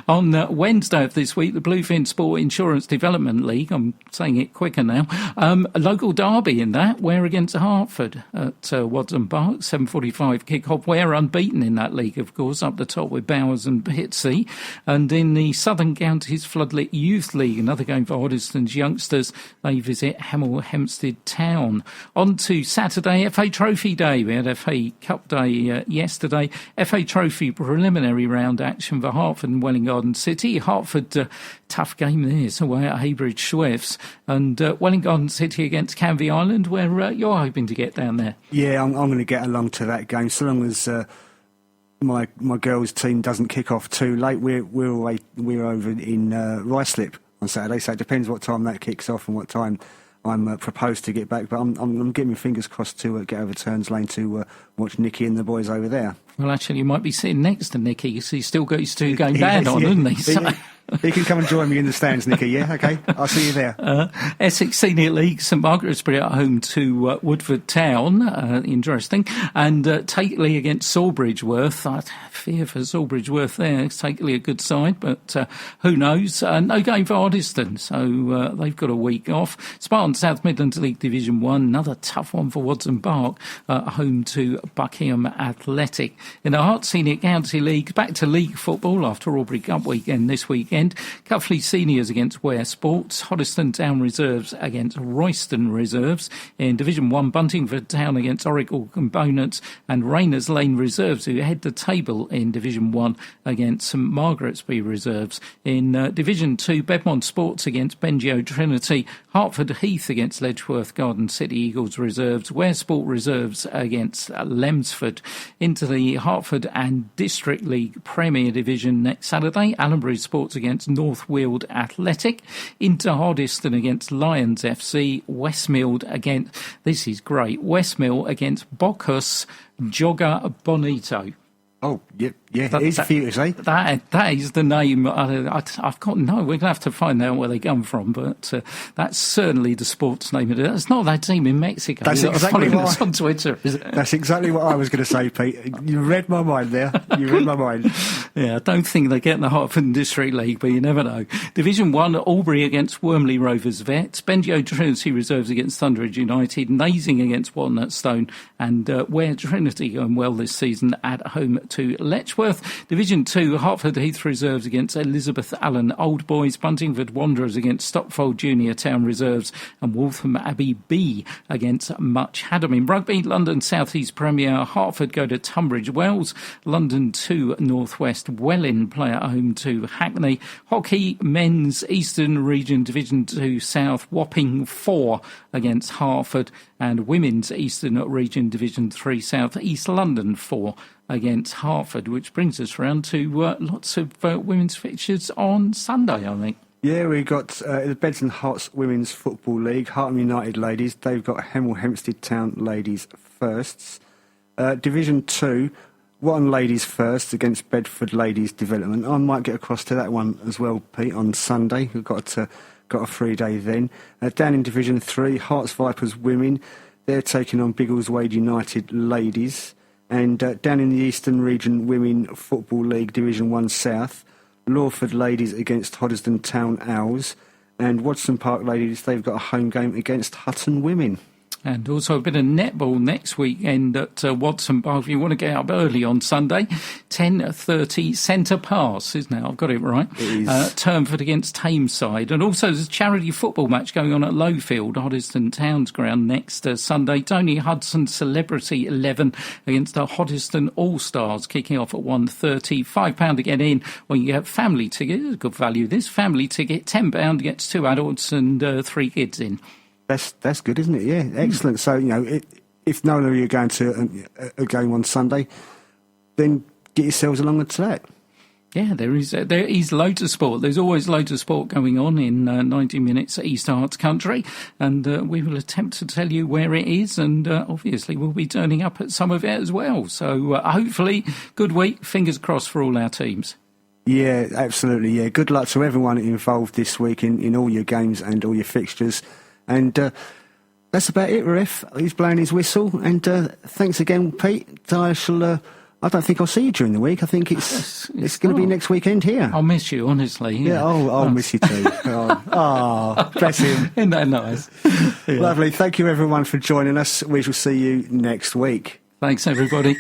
On Wednesday of this week, the Bluefin Sport Insurance Development League, I'm saying it quicker now, a local derby in that, Ware against Hertford at Wadson Park, 7:45 kick-off. Ware unbeaten in that league, of course, up the top with Bowers and Pitsea. And in the Southern Counties Floodlit Youth League, another game for Hoddesdon's youngsters, they visit Hemel Hempstead Town. On to Saturday, FA Trophy Day. We had FA Cup Day yesterday. FA Trophy preliminary round action for Hertford Hartford and Welwyn Garden City. Hartford, tough game there, so away at Heybridge Schweppes. And Welwyn Garden City against Canvey Island, where you're hoping to get down there. Yeah, I'm going to get along to that game, so long as my girls' team doesn't kick off too late. We're over in Ruislip on Saturday, so it depends what time that kicks off and what time I'm proposed to get back. But I'm getting my fingers crossed to get over Turns Lane to watch Nicky and the boys over there. Well, actually, you might be sitting next to Nicky, because he's still got his 2 game ban on, hasn't he? So. He can come and join me in the stands, Nicky, yeah? OK, I'll see you there. Essex Senior League, St Margaret's at home to Woodford Town, interesting. And Takeley against Sawbridgeworth. I fear for Sawbridgeworth there. It's Takeley a good side, but who knows? No game for Hoddesdon, so they've got a week off. Spartan South Midlands League Division 1, another tough one for Watson Park, home to Buckingham Athletic. In the Hart Senior County League, back to league football after Albury Cup weekend this weekend. Cuffley Seniors against Ware Sports, Hoddesdon Town Reserves against Royston Reserves. In Division 1, Buntingford Town against Oracle Components, and Rayners Lane Reserves, who head the table in Division 1 against St Margaret's-Bee Reserves. In Division 2, Bedmont Sports against Bengio Trinity, Hertford Heath against Ledgeworth Garden City Eagles Reserves, Ware Sport Reserves against Lemsford. Into the Hertford and District League Premier Division next Saturday, Allenbury Sports against North Weald Athletic, into Hoddesdon against Lions FC, Westmill against, this is great, Westmill against Bocchus Jogger Bonito. Oh, yeah, easy for you to say. That is the name. I've got no. We're going to have to find out where they come from, but that's certainly the sports name. It's not that team in Mexico. That's exactly what on Twitter, is it? That's exactly what I was going to say, Pete. You read my mind there. You read my mind. Yeah, I don't think they get in the Hertford District League, but you never know. Division 1, Albury against Wormley Rovers Vets, Bengio Trinity Reserves against Thunderidge United, Nazing against Walnut Stone, and Ware Trinity going well this season at home to Letchworth. Division 2, Hertford Heath Reserves against Elizabeth Allen Old Boys, Buntingford Wanderers against Stopfold Junior Town Reserves, and Waltham Abbey B against Much Haddam. In rugby, London South East Premier, Hertford go to Tunbridge Wells, London 2 North West Welwyn play at home to Hackney. Hockey, Men's Eastern Region Division 2 South, Wapping 4 against Hertford, and Women's Eastern Region Division 3 South, East London 4 against Hertford, which brings us round to lots of women's fixtures on Sunday, I think. Yeah, we got the Beds and Herts Women's Football League, Hartham United ladies. They've got Hemel Hempstead Town ladies firsts. Division 2, Watton ladies first against Bedford Ladies Development. I might get across to that one as well, Pete, on Sunday. We've got a free day then. Down in Division 3, Hearts Vipers Women. They're taking on Biggleswade United ladies. And down in the Eastern Region Women Football League Division 1 South, Lawford ladies against Hoddesdon Town Owls, and Watson Park ladies, they've got a home game against Hutton Women. And also a bit of netball next weekend at Watson Park. If you want to get up early on Sunday, 10:30 Centre Pass, isn't it? I've got it right. It is. Turnford against Tameside. And also there's a charity football match going on at Lowfield, Hoddesdon Town's ground next Sunday. Tony Hudson Celebrity 11 against the Hoddesdon All-Stars, kicking off at 1:30. £5 to get in. Well, you get family ticket. Good value. This family ticket, £10 gets 2 adults and 3 kids in. That's good, isn't it? Yeah, excellent. So, you know, if none of you are going to a game on Sunday, then get yourselves along to that. Yeah, there is loads of sport. There's always loads of sport going on in 90 minutes East Arts Country, and we will attempt to tell you where it is, and obviously we'll be turning up at some of it as well. So hopefully, good week. Fingers crossed for all our teams. Yeah, absolutely. Yeah, good luck to everyone involved this week in all your games and all your fixtures. And that's about it, Ref. He's blowing his whistle. And thanks again, Pete. I don't think I'll see you during the week. I think it's going to be next weekend here. I'll miss you, honestly. Yeah, I'll miss you too. Bless him. Isn't that nice? Yeah. Lovely. Thank you, everyone, for joining us. We shall see you next week. Thanks, everybody.